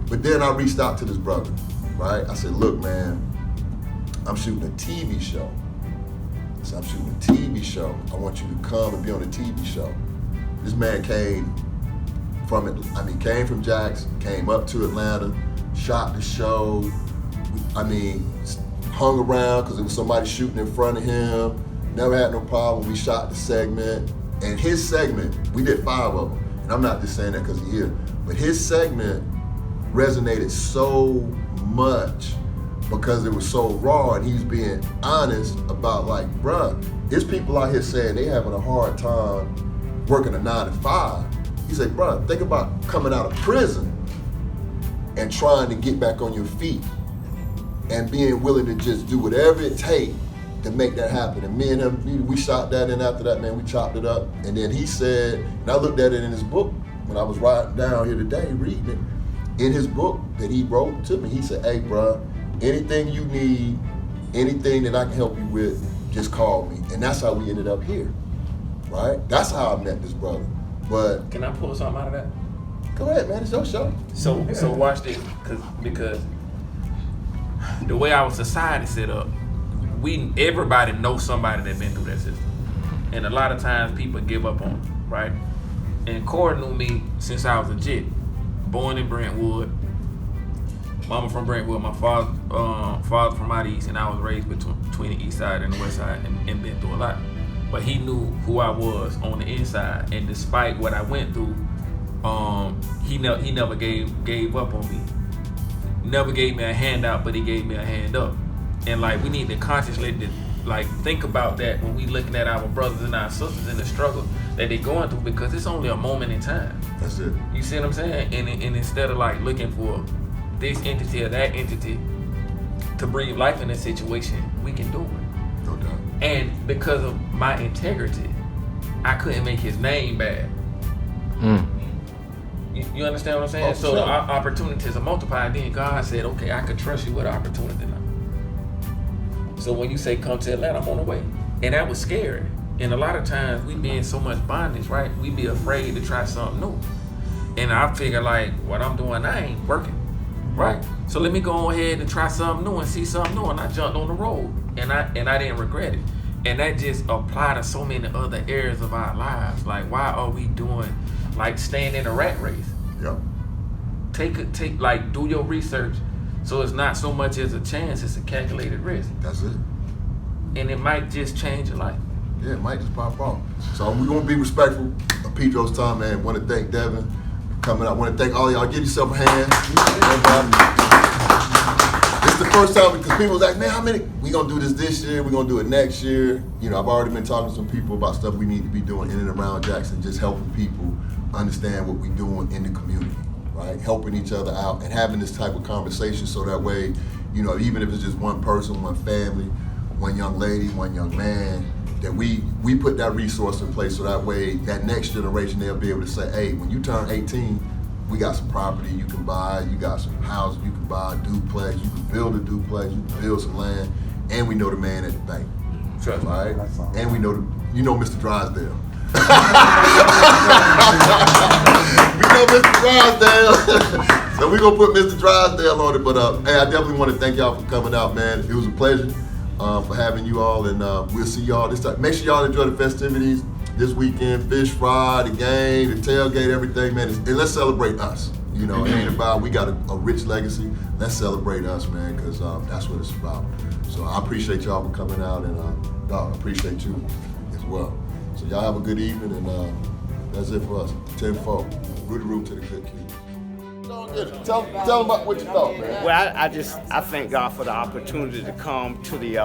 But then I reached out to this brother, right? I said, look, man, I'm shooting a TV show. I said, I'm shooting a TV show. I want you to come and be on the TV show. This man came from Jackson, came up to Atlanta, shot the show. Hung around because there was somebody shooting in front of him. Never had no problem. We shot the segment. And his segment, we did 5 of them. And I'm not just saying that because he's here, but his segment resonated so much because it was so raw and he was being honest about like, bruh, there's people out here saying they having a hard time working a 9 to 5. He said, bruh, think about coming out of prison and trying to get back on your feet and being willing to just do whatever it takes to make that happen. And me and him, we shot that, and after that, man, we chopped it up. And then he said, and I looked at it in his book when I was riding down here today reading it, in his book that he wrote to me, he said, hey, bruh, anything you need, anything that I can help you with, just call me. And that's how we ended up here, right? That's how I met this brother. But can I pull something out of that? Go ahead, man, it's your show. So watch this, because the way our society set up, everybody knows somebody that been through that system, and a lot of times people give up on it, right? And Corey knew me since I was a jit, born in Brentwood, mama from Brentwood, my father from out east, and I was raised between the east side and the west side, and been through a lot. But he knew who I was on the inside, and despite what I went through, he never gave up on me. Never gave me a handout, but he gave me a hand up. And like, we need to consciously think about that when we looking at our brothers and our sisters in the struggle that they're going through, because it's only a moment in time. That's it. You see what I'm saying? And instead of like looking for this entity or that entity to breathe life in this situation, we can do it. No doubt. And because of my integrity, I couldn't make his name bad. You understand what I'm saying? Oh, so sure. the opportunities are multiplied. Then God said, okay, I can trust you with opportunity now. So when you say come to Atlanta, I'm on the way. And that was scary. And a lot of times we be in so much bondage, right? We be afraid to try something new. And I figure like, what I'm doing, I ain't working, right? So let me go ahead and try something new and see something new. And I jumped on the road, and I didn't regret it. And that just applied to so many other areas of our lives. Like, why are we doing, like, staying in a rat race? Yep. Do your research. So it's not so much as a chance, it's a calculated risk. That's it. And it might just change your life. Yeah, it might just pop off. So we're gonna be respectful of Pedro's time, man. Want to thank Devin for coming out. Want to thank all y'all. Give yourself a hand. It's the first time because people was like, man, how many? We gonna do this year? We gonna do it next year? You know, I've already been talking to some people about stuff we need to be doing in and around Jackson, just helping people understand what we're doing in the community, right? Helping each other out and having this type of conversation so that way, you know, even if it's just one person, one family, one young lady, one young man, that we put that resource in place so that way that next generation, they'll be able to say, hey, when you turn 18, we got some property you can buy, you got some houses you can buy, a duplex, you can build a duplex, you can build some land, and we know the man at the bank, right? And we know, Mr. Drysdale. We know Mr. Drysdale. So we're gonna put Mr. Drysdale on it, but hey, I definitely want to thank y'all for coming out, man. It was a pleasure for having you all, and we'll see y'all this time. Make sure y'all enjoy the festivities this weekend, fish fry, the game, the tailgate, everything, man. And let's celebrate us. You know, it ain't about, we got a rich legacy. Let's celebrate us, man, because that's what it's about. So I appreciate y'all for coming out, and dog, I appreciate you as well. So y'all have a good evening, and that's it for us. 10-4. Rudy Root to the good kids. Tell them about what you thought, man. Well, I thank God for the opportunity to come to the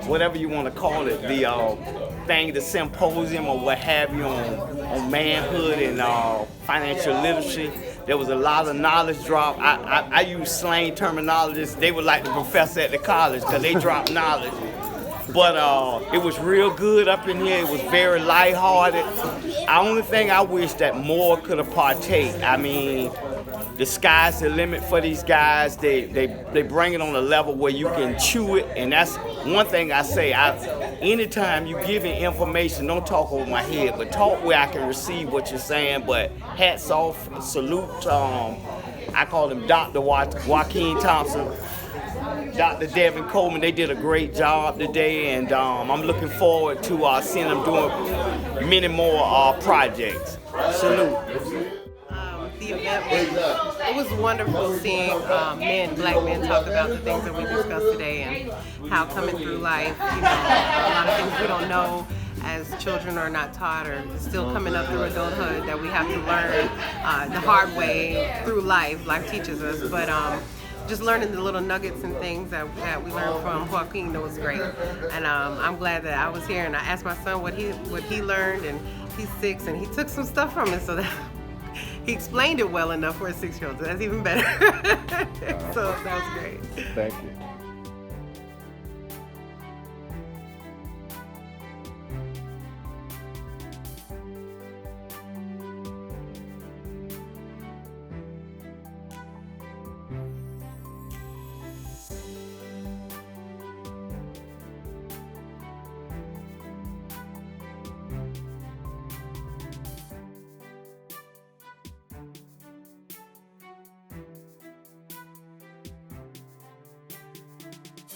whatever you want to call it, the symposium or what have you on manhood and financial literacy. There was a lot of knowledge drop. I use slang terminologies. They were like the professor at the college because they dropped knowledge. But it was real good up in here. It was very lighthearted. The only thing I wish that more could have partake. I mean, the sky's the limit for these guys. They bring it on a level where you can chew it, and that's one thing I say. Anytime you give me information, don't talk over my head, but talk where I can receive what you're saying. But hats off, salute. I call him Dr. Joaquin Thompson. Dr. Devin, Coleman, they did a great job today, and I'm looking forward to seeing them doing many more projects. Salute. The event it was wonderful seeing black men talk about the things that we discussed today and how coming through life, you know, a lot of things we don't know as children are not taught or still coming up through adulthood that we have to learn the hard way through life. Life teaches us, but just learning the little nuggets and things that we learned from Joaquin, that was great. And I'm glad that I was here, and I asked my son what he learned, and he's 6, and he took some stuff from it, so that he explained it well enough for a 6-year-old. So that's even better. So that was great. Thank you.